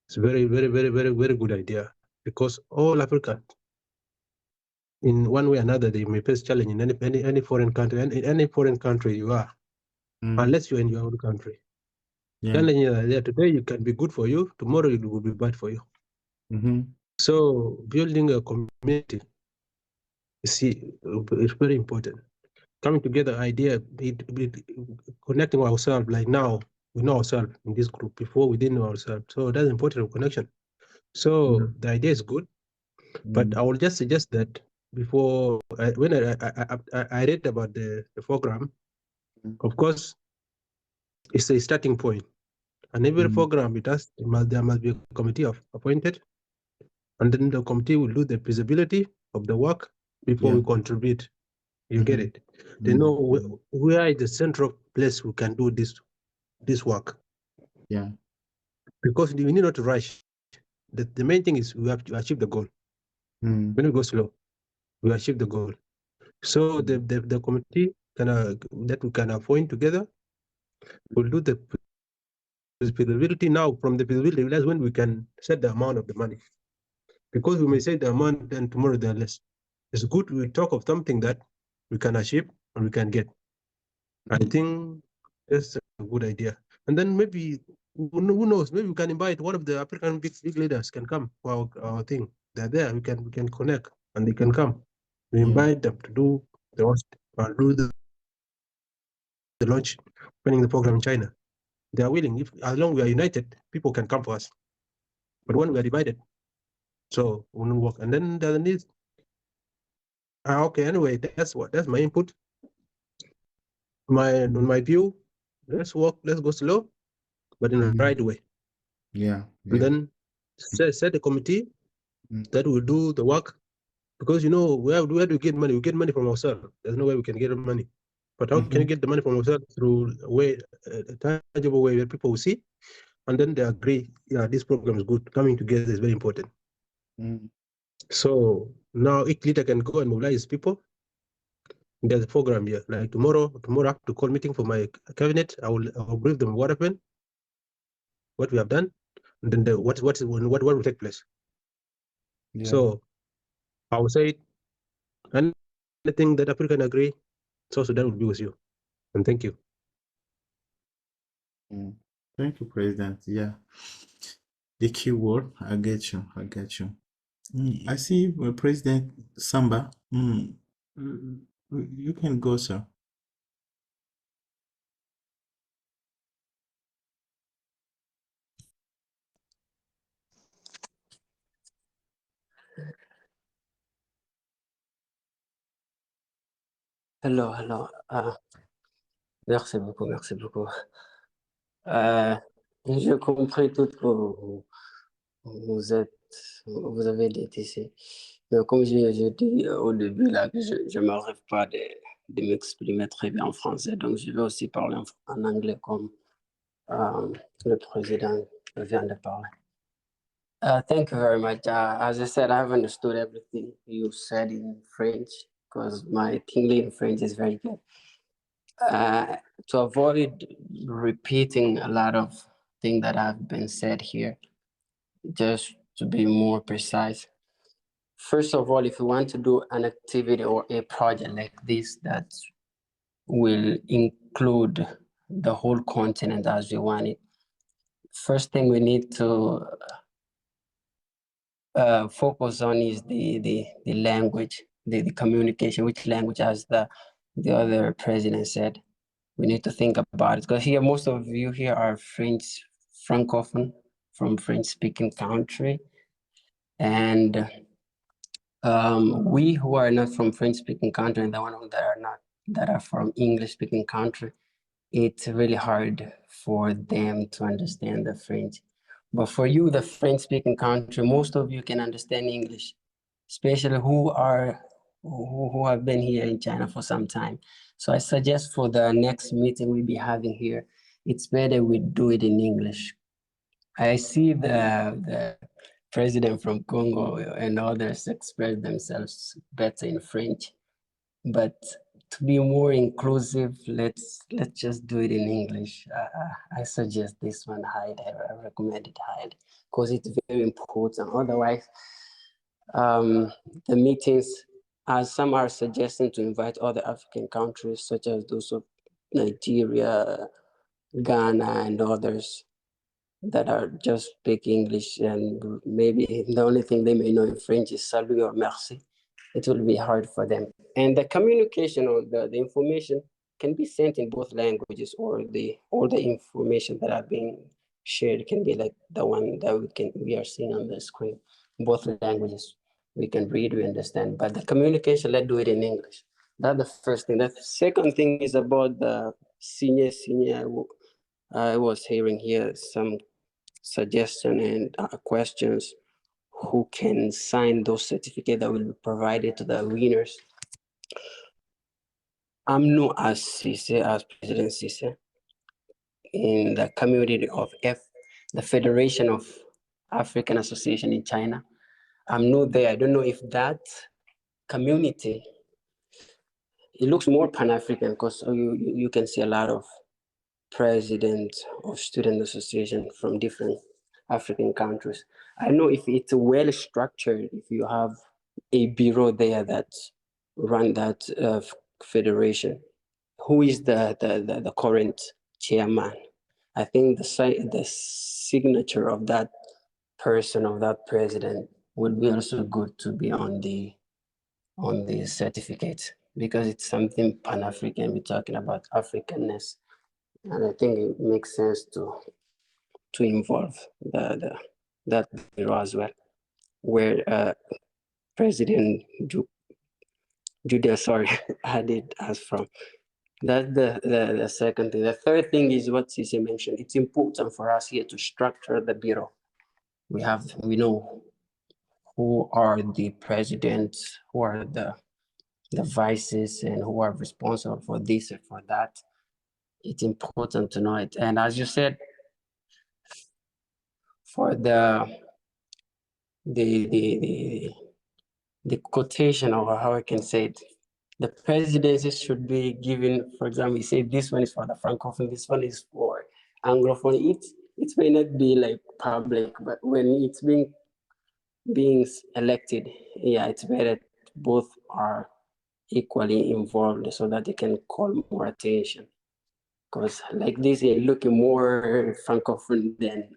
is very, very, very, very, very good idea, because all Africans, in one way or another, they may face challenge in any foreign country, any foreign country you are, unless you're in your own country. Yeah. Challenges are there. Today you can be good for you, tomorrow it will be bad for you. So building a community, it's very important. Coming together, idea, connecting ourselves. Like now, we know ourselves in this group. Before we didn't know ourselves, so that's important connection. So the idea is good, but I will just suggest that before when I read about the program, of course, it's a starting point, and every program there must be a committee appointed, and then the committee will do the feasibility of the work before we contribute. You get it? They know where is the central place we can do this work. Yeah. Because we need not to rush. The main thing is we have to achieve the goal. When we go slow, we achieve the goal. So the committee that we can appoint together will do the feasibility. Now from the feasibility, that's when we can set the amount of the money. Because we may say the amount, then tomorrow they're less. It's good we talk of something that we can achieve and we can get. I think that's a good idea. And then maybe, who knows, maybe we can invite one of the African big leaders can come for our thing. They're there, we can connect and they can come. We invite them to do the host or do the launch, running the program in China. They are willing. As long as we are united, people can come for us. But when we are divided, so we won't work. And then there's a need. Okay, anyway, that's my input. On my view, let's go slow, but in the right way. Yeah. And then set a committee that will do the work, because where do we get money? We get money from ourselves. There's no way we can get money. But how can you get the money from ourselves? Through a tangible way where people will see, and then they agree. Yeah, this program is good. Coming together is very important. So now each leader can go and mobilize people. There's a program here. Like tomorrow I have to call meeting for my cabinet. I will brief them what happened, what we have done, and then what will take place. Yeah. So I would say anything that Africa can agree, so Sudan will be with you. And thank you. Thank you, President. Yeah. The key word, I get you. I see President Samba. You can go, sir. Hello. Merci beaucoup. J'ai compris tout que vous avez dit ici. Mais comme j'ai dit au début, là, que je ne m'arrive pas de m'exprimer très bien en français, donc je vais aussi parler en anglais comme le président vient de parler. Thank you very much. As I said, I have understood everything you said in French because my English in French is very good. To avoid repeating a lot of things that have been said here, just to be more precise. First of all, if you want to do an activity or a project like this that will include the whole continent as we want it, first thing we need to focus on is the language, the communication, which language, as the other president said. We need to think about it because here, most of you here are French, Francophone, from French-speaking country. And we who are not from French-speaking country and the one that are from English-speaking country, it's really hard for them to understand the French. But for you, the French-speaking country, most of you can understand English, especially who have been here in China for some time. So I suggest for the next meeting we'll be having here, it's better we do it in English. I see the president from Congo and others express themselves better in French, but to be more inclusive, let's just do it in English. I suggest this one, Hyde. I recommend it, Hyde, because it's very important. Otherwise, the meetings, as some are suggesting to invite other African countries, such as those of Nigeria, Ghana, and others that are just speak English, and maybe the only thing they may know in French is salut or merci. It will be hard for them. And the communication or the information can be sent in both languages, or all the information that are being shared can be like the one that we are seeing on the screen. Both languages, we can read, we understand, but the communication, let's do it in English. That's the first thing. The second thing is about the senior. I was hearing here some suggestion and questions. Who can sign those certificates that will be provided to the winners? I'm new as President Sise, in the community of the Federation of African Association in China. I'm new there. I don't know if that community, it looks more Pan-African because you can see a lot of presidents of student association from different African countries. I don't know if it's well structured, if you have a bureau there that run that federation. Who is the current chairman? I think the signature of that person, of that president, would be also good to be on the certificate, because it's something Pan-African. We're talking about Africanness, and I think it makes sense to involve that bureau as well, where President Judah, had it as from. That's the second thing. The third thing is what Sise mentioned. It's important for us here to structure the bureau. We know who are the presidents, who are the vices, and who are responsible for this and for that. It's important to know it. And as you said, for the quotation, or how I can say it, the presidency should be given, for example, you say this one is for the Francophone, this one is for Anglophone. It may not be like public, but when it's being elected, yeah, it's better both are equally involved so that they can call more attention. Because like this, you're looking more Francophone than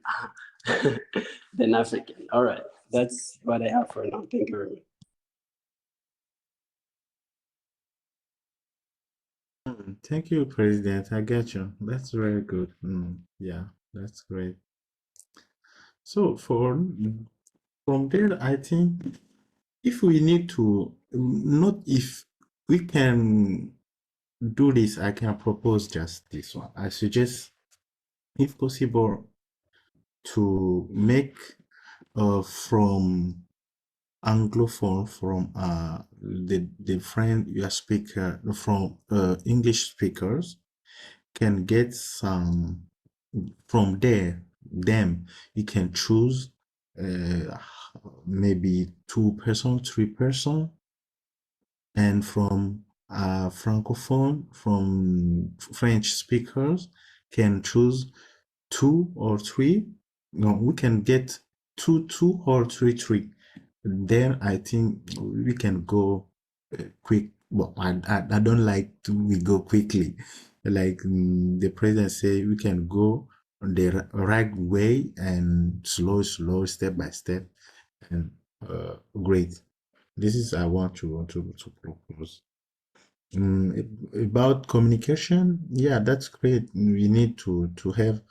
African. All right, that's what I have for now. Thank you very much. Thank you, President. I get you. That's very good. Yeah, that's great. So from there, I think if we need to, not if we can do this, I can propose just this one. I suggest, if possible, to make from Anglophone, from the friend you are speaker, from English speakers, can get some from there. them. You can choose maybe 2 person, 3 person, and from francophone, from French speakers can choose 2 or 3. No, we can get 2 or 3. Then I think we can go quick. Well, I don't like we go quickly. Like the president say, we can go on the right way and slow, step by step, and great. This is I want to propose. About communication, yeah, that's great. We need to have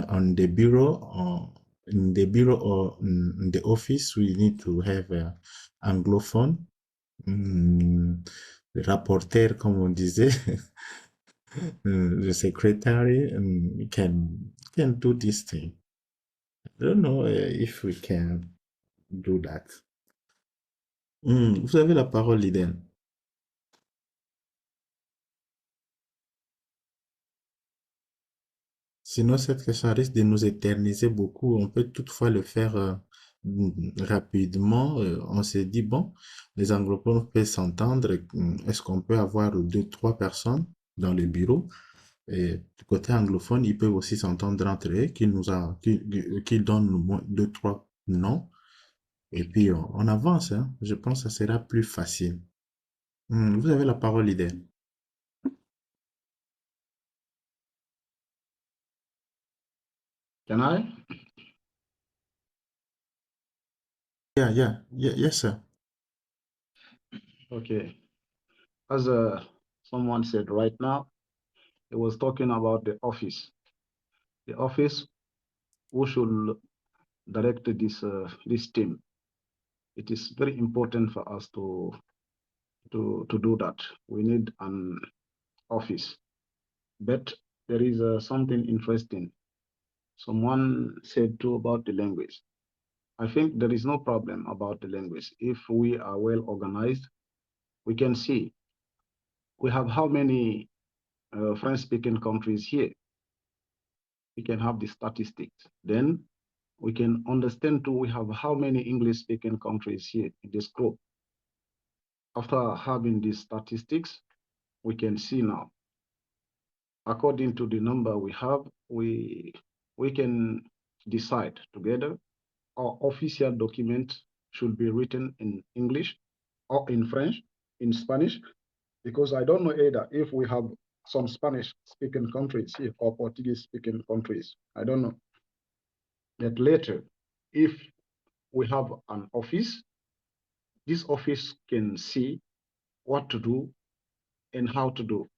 on the bureau or in the bureau or in the office, we need to have anglophone, le rapporteur, comme on disait, the secretary, and we can do this thing. I don't know if we can do that. Vous avez la parole, Liden. Sinon, cette question risque de nous éterniser beaucoup. On peut toutefois le faire rapidement. On s'est dit, bon, les anglophones peuvent s'entendre. Est-ce qu'on peut avoir 2, 3 personnes dans le bureau? Et du côté anglophone, ils peuvent aussi s'entendre entre eux, qu'ils donnent au moins 2, 3 noms. Et puis, on avance, hein. Je pense que ça sera plus facile. Vous avez la parole, Liden. Can I? Yeah. Yes, sir. Okay. As someone said right now, he was talking about the office. The office who should direct this team. It is very important for us to do that. We need an office. But there is something interesting. Someone said too about the language. I think there is no problem about the language. If we are well organized, we can see we have how many French-speaking countries here. We can have the statistics. Then we can understand too, we have how many English-speaking countries here in this group. After having these statistics, we can see now, according to the number we have, we can decide together our official document should be written in English or in French, in Spanish, because I don't know either if we have some Spanish-speaking countries here or Portuguese-speaking countries. I don't know. That later, if we have an office, this office can see what to do and how to do.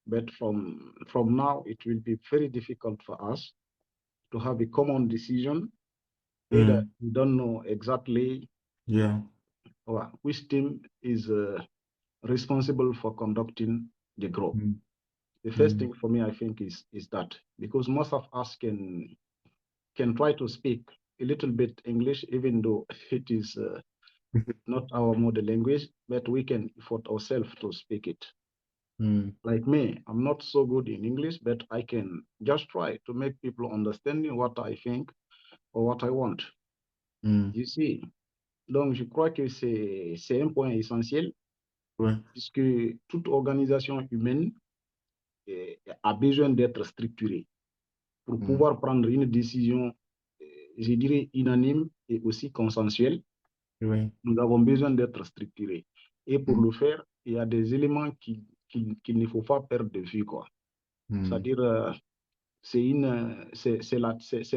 But from now, it will be very difficult for us to have a common decision. Either we don't know exactly which team is responsible for conducting the group. The first thing for me, I think, is that, because most of us can try to speak a little bit English, even though it is not our mother language, but we can effort ourselves to speak it. Like me, I'm not so good in English, but I can just try to make people understand what I think or what I want. You see, donc je crois que c'est un point essentiel, puisque toute organisation humaine a besoin d'être structurée pour pouvoir prendre une décision, je dirais, unanime et aussi consensuelle. Nous avons besoin d'être structurés. Et pour le faire, il y a des éléments qu'il ne faut pas perdre de vue, quoi. C'est-à-dire, c'est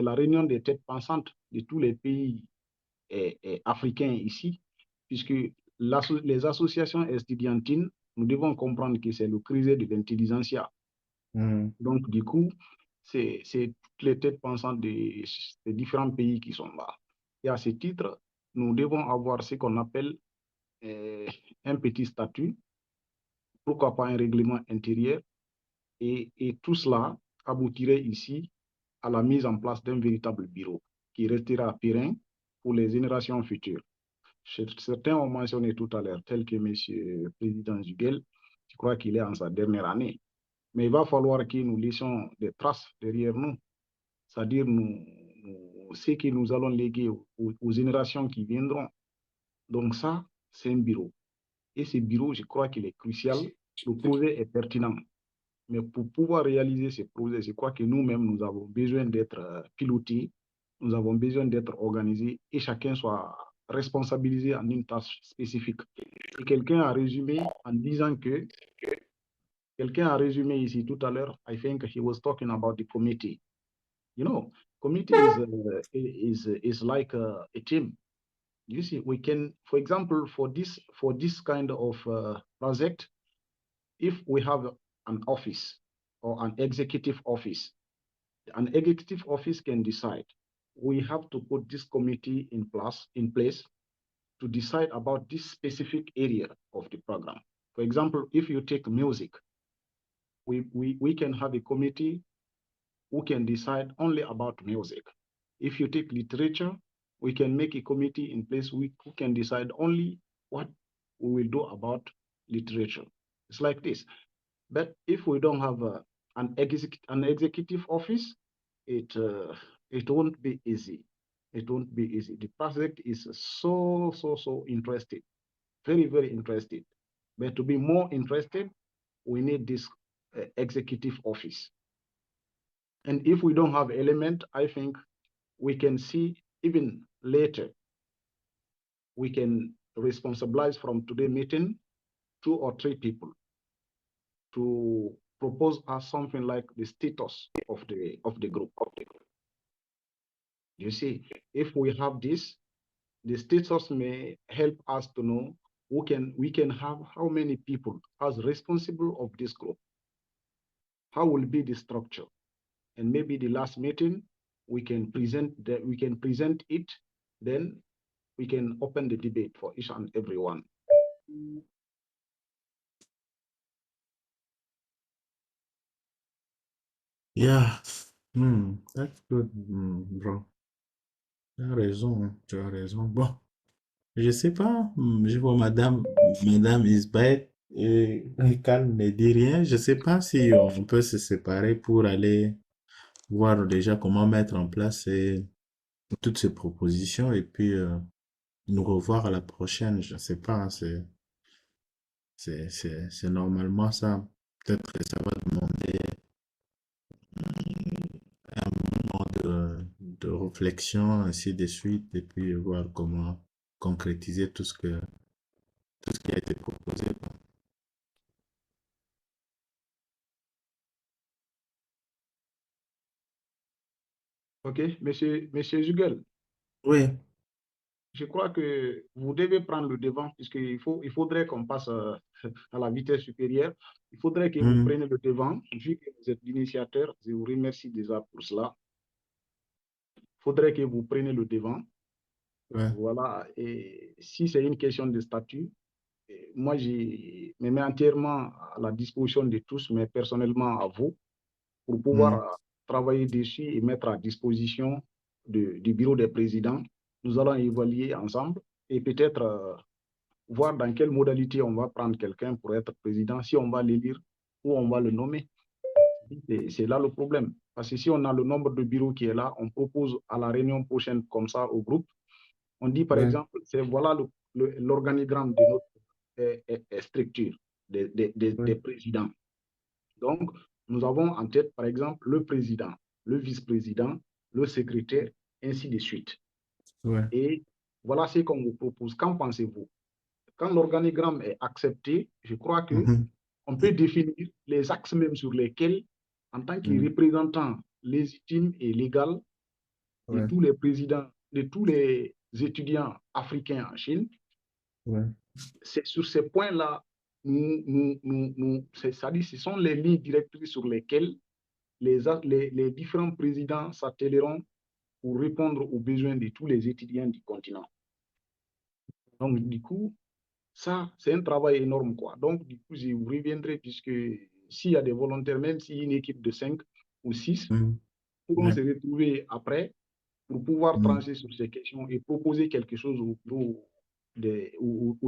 la réunion des têtes pensantes de tous les pays africains ici, puisque les associations estudiantines, nous devons comprendre que c'est le creuset de l'intelligentsia. Donc, du coup, c'est toutes les têtes pensantes des différents pays qui sont là. Et à ce titre, nous devons avoir ce qu'on appelle un petit statut, pourquoi pas un règlement intérieur, et tout cela aboutirait ici à la mise en place d'un véritable bureau qui restera périn pour les générations futures. Certains ont mentionné tout à l'heure, tel que M. le Président Zugel, je crois qu'il est en sa dernière année. Mais il va falloir que nous laissions des traces derrière nous. c'est-à-dire ce que nous allons léguer aux générations qui viendront. Donc ça, c'est un bureau. Et ce bureau, je crois qu'il est crucial. Le projet est pertinent. Mais pour pouvoir réaliser ce projet, je crois que nous-mêmes, nous avons besoin d'être pilotés, nous avons besoin d'être organisés et chacun soit responsabilisé en une tâche spécifique. Et quelqu'un a résumé en disant que, quelqu'un a résumé ici tout à l'heure, I think he was talking about the committee. You know, committee is like a team. You see, we can, for example, for this kind of project, if we have an office or an executive office can decide. We have to put this committee in place to decide about this specific area of the program. For example, if you take music, we can have a committee who can decide only about music. If you take literature, we can make a committee in place who can decide only what we will do about literature. It's like this. But if we don't have an executive office, it won't be easy. It won't be easy. The project is so interesting, very, very interested. But to be more interested, we need this executive office. And if we don't have element, I think we can see even later, we can responsibilize from today's meeting 2 or 3 people to propose us something like the status of the group. You see, if we have this, the status may help us to know we can have how many people as responsible of this group. How will be the structure? And maybe the last meeting we can present it, then we can open the debate for each and every one. Yeah, that's good, bro. Tu as raison, hein, tu as raison. Bon, je sais pas, je vois Madame Isbeth et Khan ne dit rien. Je sais pas si on peut se séparer pour aller voir déjà comment mettre en place toutes ces propositions et puis nous revoir à la prochaine. Je sais pas, hein, c'est normalement ça. Peut-être que ça va demander un moment de réflexion, ainsi de suite, et puis voir comment concrétiser tout ce qui a été proposé, quoi. OK, monsieur Jugel, Oui. je crois que vous devez prendre le devant puisqu'il faudrait qu'on passe à la vitesse supérieure. Il faudrait que vous preniez le devant. Vu que vous êtes l'initiateur, je vous remercie déjà pour cela. Il faudrait que vous preniez le devant. Ouais. Voilà. Et si c'est une question de statut, moi, je me mets entièrement à la disposition de tous, mais personnellement à vous, pour pouvoir travailler dessus et mettre à disposition du bureau des présidents. Nous allons évaluer ensemble et peut-être voir dans quelle modalité on va prendre quelqu'un pour être président, si on va l'élire ou on va le nommer. C'est là le problème. Parce que si on a le nombre de bureaux qui est là, on propose à la réunion prochaine comme ça au groupe. On dit par exemple, voilà l'organigramme de notre structure des présidents. Donc, nous avons en tête, par exemple, le président, le vice-président, le secrétaire, ainsi de suite. Ouais. Et voilà ce qu'on vous propose. Qu'en pensez-vous? Quand l'organigramme est accepté, je crois que on peut définir les axes même sur lesquels, en tant que représentant légitime et légal de tous les présidents, de tous les étudiants africains en Chine, c'est sur ces points-là, c'est-à-dire ce sont les lignes directrices sur lesquelles les différents présidents s'attelleront pour répondre aux besoins de tous les étudiants du continent. Donc, du coup, ça, c'est un travail énorme, quoi. Donc, du coup, je vous reviendrai puisque s'il y a des volontaires, même s'il y a une équipe de 5 ou 6, pourront se retrouver après pour pouvoir trancher sur ces questions et proposer quelque chose aux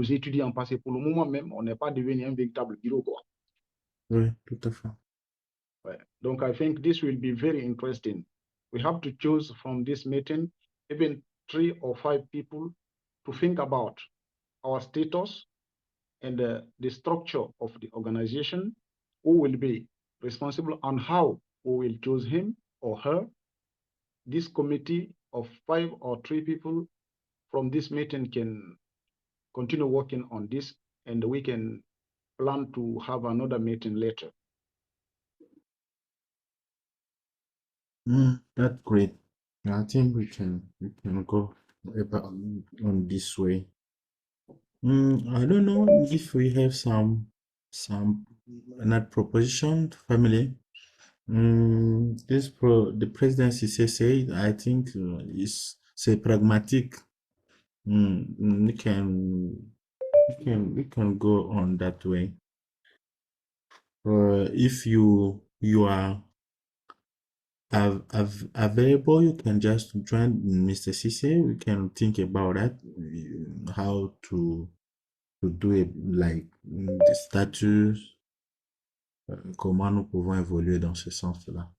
étudiants. Parce que pour le moment même, on n'est pas devenu un véritable bureau, quoi. Oui, tout à fait. Ouais. Donc, I think this will be very interesting. We have to choose from this meeting even 3 or 5 people to think about our status and the structure of the organization, who will be responsible, and how we will choose him or her. This committee of 5 or 3 people from this meeting can continue working on this, and we can plan to have another meeting later. That's great. I think we can go about on this way. I don't know if we have some another proposition, family. The presidency say I think is say pragmatic. We can go on that way. If you are available, you can just join Mr. Cisse. We can think about that, how to do it, like the status, comment nous pouvons évoluer dans ce sens-là.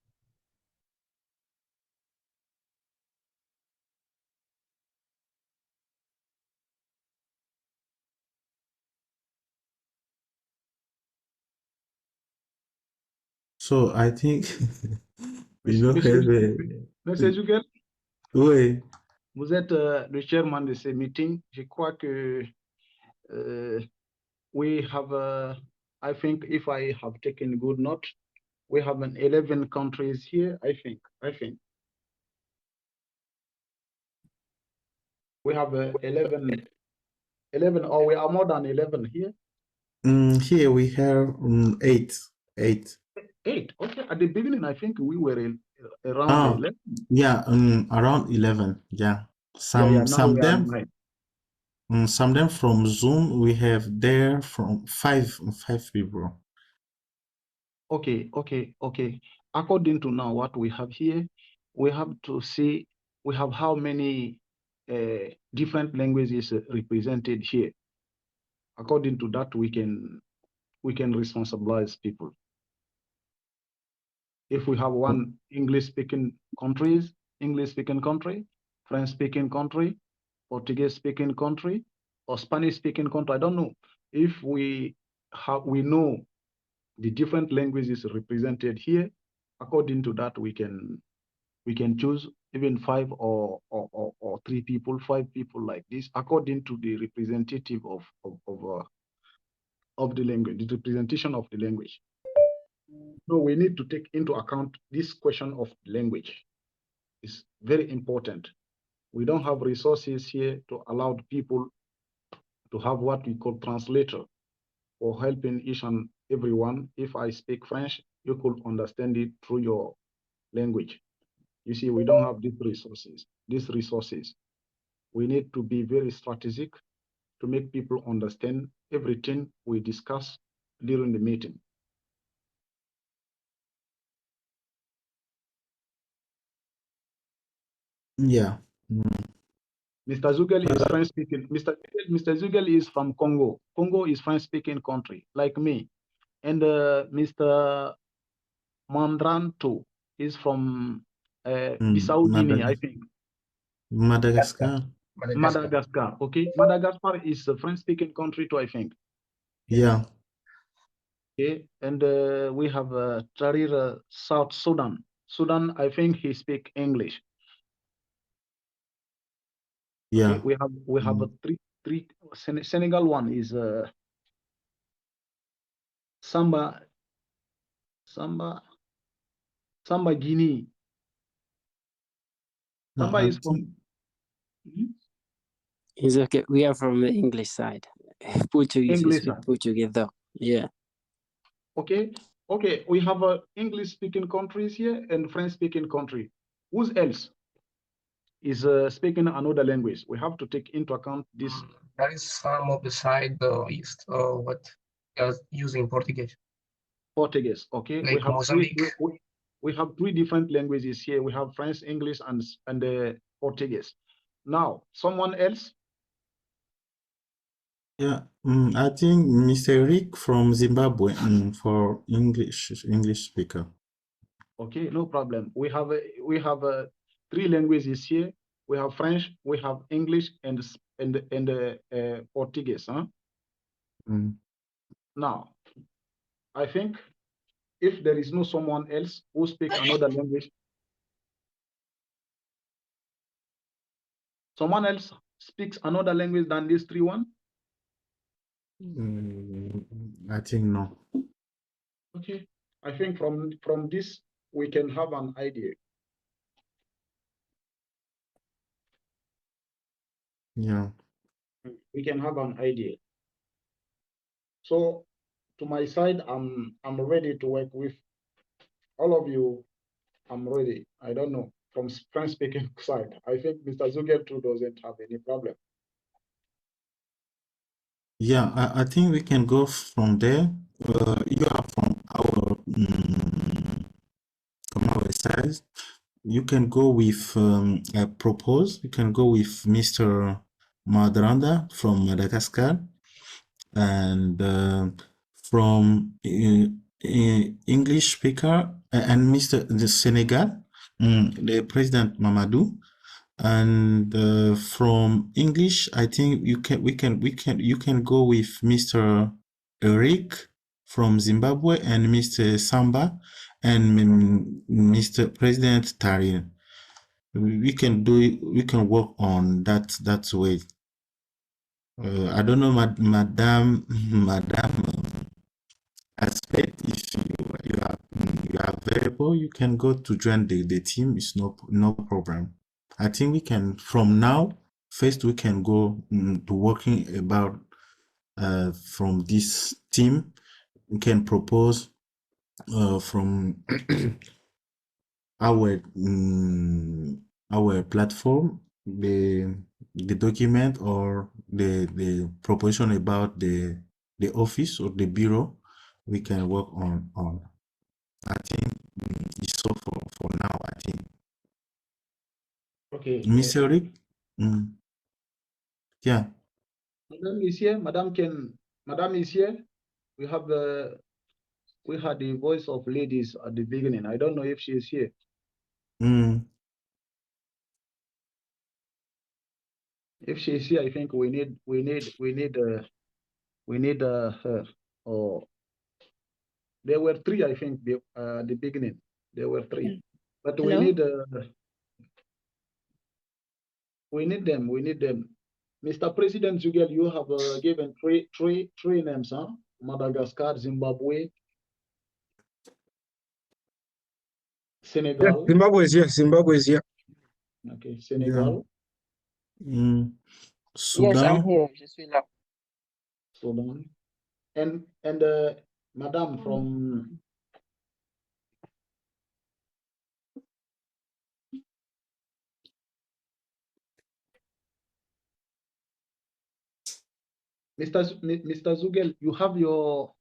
So I think we don't have a... Monsieur Zuger, Oui. vous êtes le chairman de ces meetings. Je crois que we have, I think if I have taken good note, we have 11 countries here, I think. We have 11, or we are more than 11 here. Here we have 8. 8. 8, okay. At the beginning, I think we were around 11. Yeah, around 11. Yeah. Now Some we are them 9. some them from Zoom we have there from 5 people. Okay. According to now what we have here, we have to see we have how many different languages represented here. According to that, we can responsibilize people. If we have one English-speaking country, French-speaking country, Portuguese-speaking country, or Spanish-speaking country, I don't know. If we know the different languages represented here, according to that, we can choose even 5 or 3 people, 5 people like this, according to the representative of the language, the representation of the language. So we need to take into account this question of language. It's very important. We don't have resources here to allow people to have what we call translator for helping each and everyone. If I speak French, you could understand it through your language. You see, we don't have these resources. We need to be very strategic to make people understand everything we discuss during the meeting. Yeah. Mr. Zugel is French speaking. Mr. Zugel is from Congo. Congo is French speaking country, like me. And Mr. Mandranto is from Bissau Guinea, I think. Madagascar. Madagascar. Okay. Madagascar is a French speaking country too, I think. Yeah. Okay. And we have Tahrir, South Sudan. Sudan, I think he speak English. Yeah. Okay. We have three. Senegal one is Samba Guinea. Samba is from. It's okay. We are from the English side. Portuguese, we English speak side. Portuguese though. Yeah. Okay. We have English speaking countries here and French speaking country. Who else is speaking another language? We have to take into account this. There is some of the side east, what is using Portuguese. Portuguese, okay. Like Mozambique. We have 3 different languages here. We have French, English, and Portuguese. Now, someone else? Yeah, I think Mr. Rick from Zimbabwe for English speaker. Okay, no problem. We have 3 languages here. We have French, we have English, and Portuguese. Huh? Mm. Now, I think if there is no someone else who speaks another language, someone else speaks another language than these 3 one. I think no. Okay, I think from this we can have an idea. Yeah. We can have an idea. So, to my side, I'm ready to work with all of you. I'm ready. I don't know, from French speaking side, I think Mr. Zugel too doesn't have any problem. Yeah, I think we can go from there. You are from our side. You can go with I propose. You can go with Mr. Madranda from Madagascar, and from English speaker and Mr. the Senegal, the President Mamadou. And from English, I think you can go with Mr. Eric from Zimbabwe and Mr. Samba and Mr. President Tarin. We can do it. We can work on that way. I don't know, Madam Aspect. If you are available, you can go to join the team. It's no problem. I think we can, from now, first we can go to working about from this team. We can propose from our platform the document or the proposition about the office or the bureau. We can work on. I think it's so for now. I think. Okay. Mr. Rick? Yeah. Madam is here. Madam is here. We have we had the voice of ladies at the beginning. I don't know if she is here. If she is here, I think we need her. Or there were 3, I think, at the beginning. There were 3, but Hello? we need them. We need them. Mr. President Zugel, you have given three names, huh? Madagascar, Zimbabwe, Senegal. Yeah, Zimbabwe is here. Zimbabwe is here. Okay, Senegal. Yeah. Sudan. Yes, I'm here. Je suis là. Sudan. And Madam from Mr. Zugel, you have your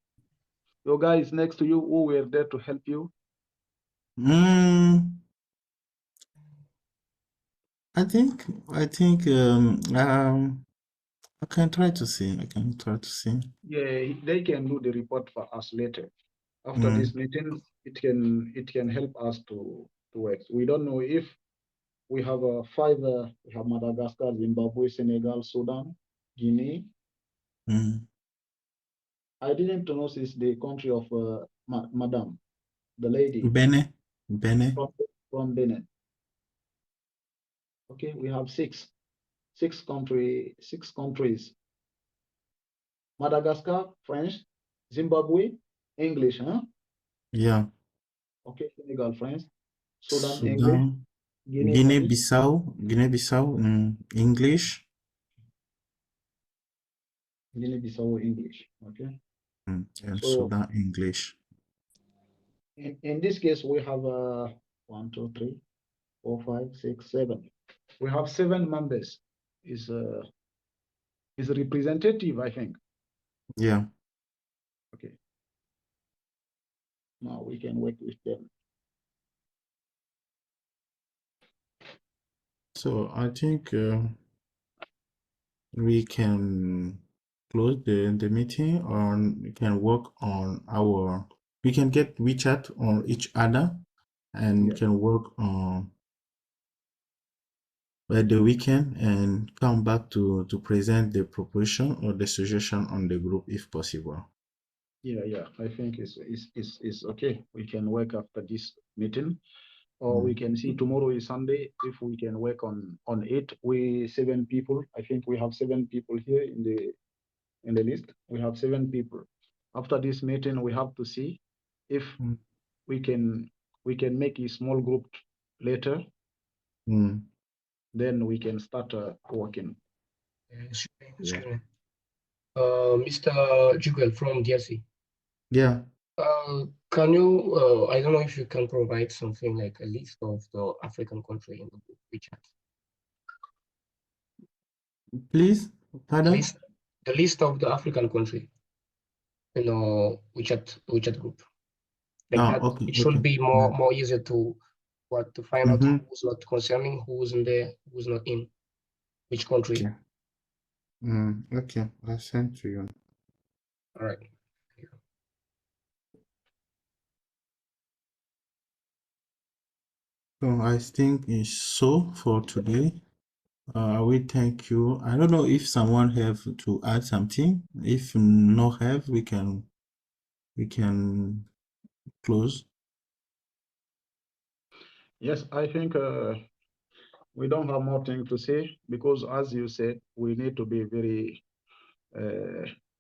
guys next to you who were there to help you. I think I can try to see. Yeah, they can do the report for us later. After this meeting, it can help us to work. We don't know if we have 5. We have Madagascar, Zimbabwe, Senegal, Sudan, Guinea. I didn't know this the country of Madam, the lady. Benin. From Benin. Okay, we have 6 countries. Madagascar, French, Zimbabwe, English, huh? Yeah. Okay, Senegal, French, Sudan, English, Guinea-Bissau, English. Guinea-Bissau, English. Okay. And So, Sudan, English. in this case, we have 1, 2, 3, 4, 5, 6, 7. We have 7 members. Is representative, I think. Yeah. Okay. Now we can work with them. So I think we can close the meeting, or we can work on we can get WeChat on each other and Yeah. can work on at the weekend and come back to present the proposition or the suggestion on the group if possible. Yeah, I think it's okay. We can work after this meeting, or we can see tomorrow is Sunday. If we can work on it, we 7 people. I think we have 7 people here in the list. We have 7 people. After this meeting, we have to see if we can make a small group later. Then we can start working. Excuse me. Mr. Jugel from DRC. Yeah. Can you, I don't know if you can provide something like a list of the African country in the group WeChat. Please, pardon? The list of the African country in the WeChat group. Like that, okay, it should be more easier to find out who's not concerning, who's in there, who's not in, which country. Okay, I'll send to you. All right. So I think it's so for today. We thank you. I don't know if someone have to add something. If no have, we can close. Yes, I think we don't have more thing to say because, as you said, we need to be very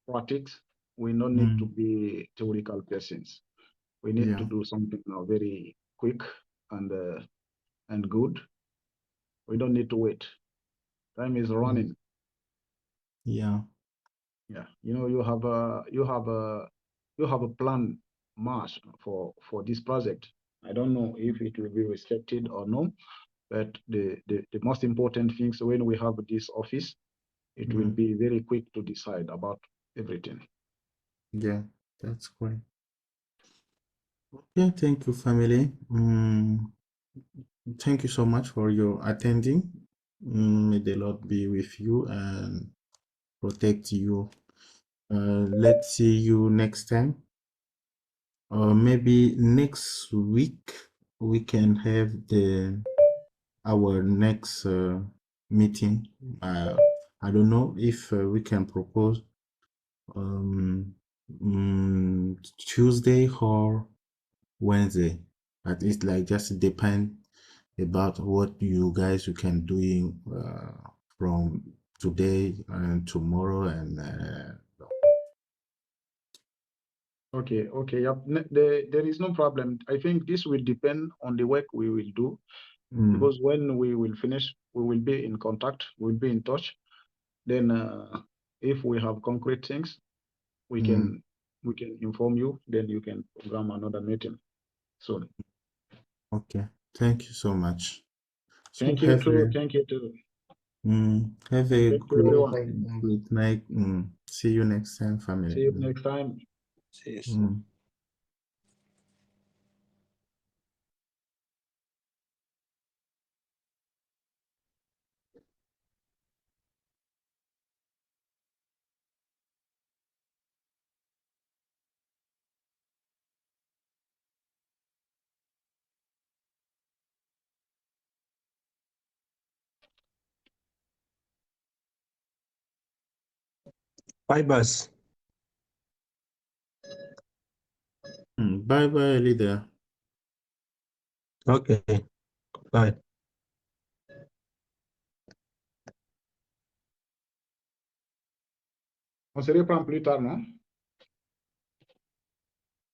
practical. We don't need to be theoretical persons. We need to do something now very quick and good. We don't need to wait. Time is running. Yeah. You know, you have a plan march for this project. I don't know if it will be respected or no, but the most important things when we have this office, it will be very quick to decide about everything. Yeah, that's great. Okay, thank you, family. Thank you so much for your attending. May the Lord be with you and protect you. Let's see you next time. Or maybe next week we can have our next meeting. I don't know if we can propose Tuesday or Wednesday. At least like just depend about what you guys can do from today and tomorrow and Okay. Yep. There is no problem. I think this will depend on the work we will do, because when we will finish, we will be in contact. We'll be in touch. Then, if we have concrete things, we can inform you. Then you can program another meeting soon. Okay. Thank you so much. Thank you too. Thank you too. Have a Thank you, everyone. good night. See you next time, family. See you next time. See you. Bye, boss. Bye bye, leader. Okay. Bye. On se reprend plus tard, non?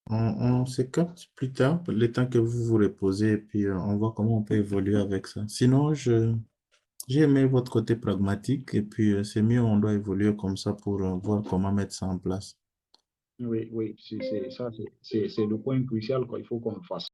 On se capte plus tard, le temps que vous vous reposez, et puis on voit comment on peut évoluer avec ça. Sinon, j'ai aimé votre côté pragmatique, et puis c'est mieux, on doit évoluer comme ça pour voir comment mettre ça en place. Oui, c'est le point crucial qu'il faut qu'on fasse.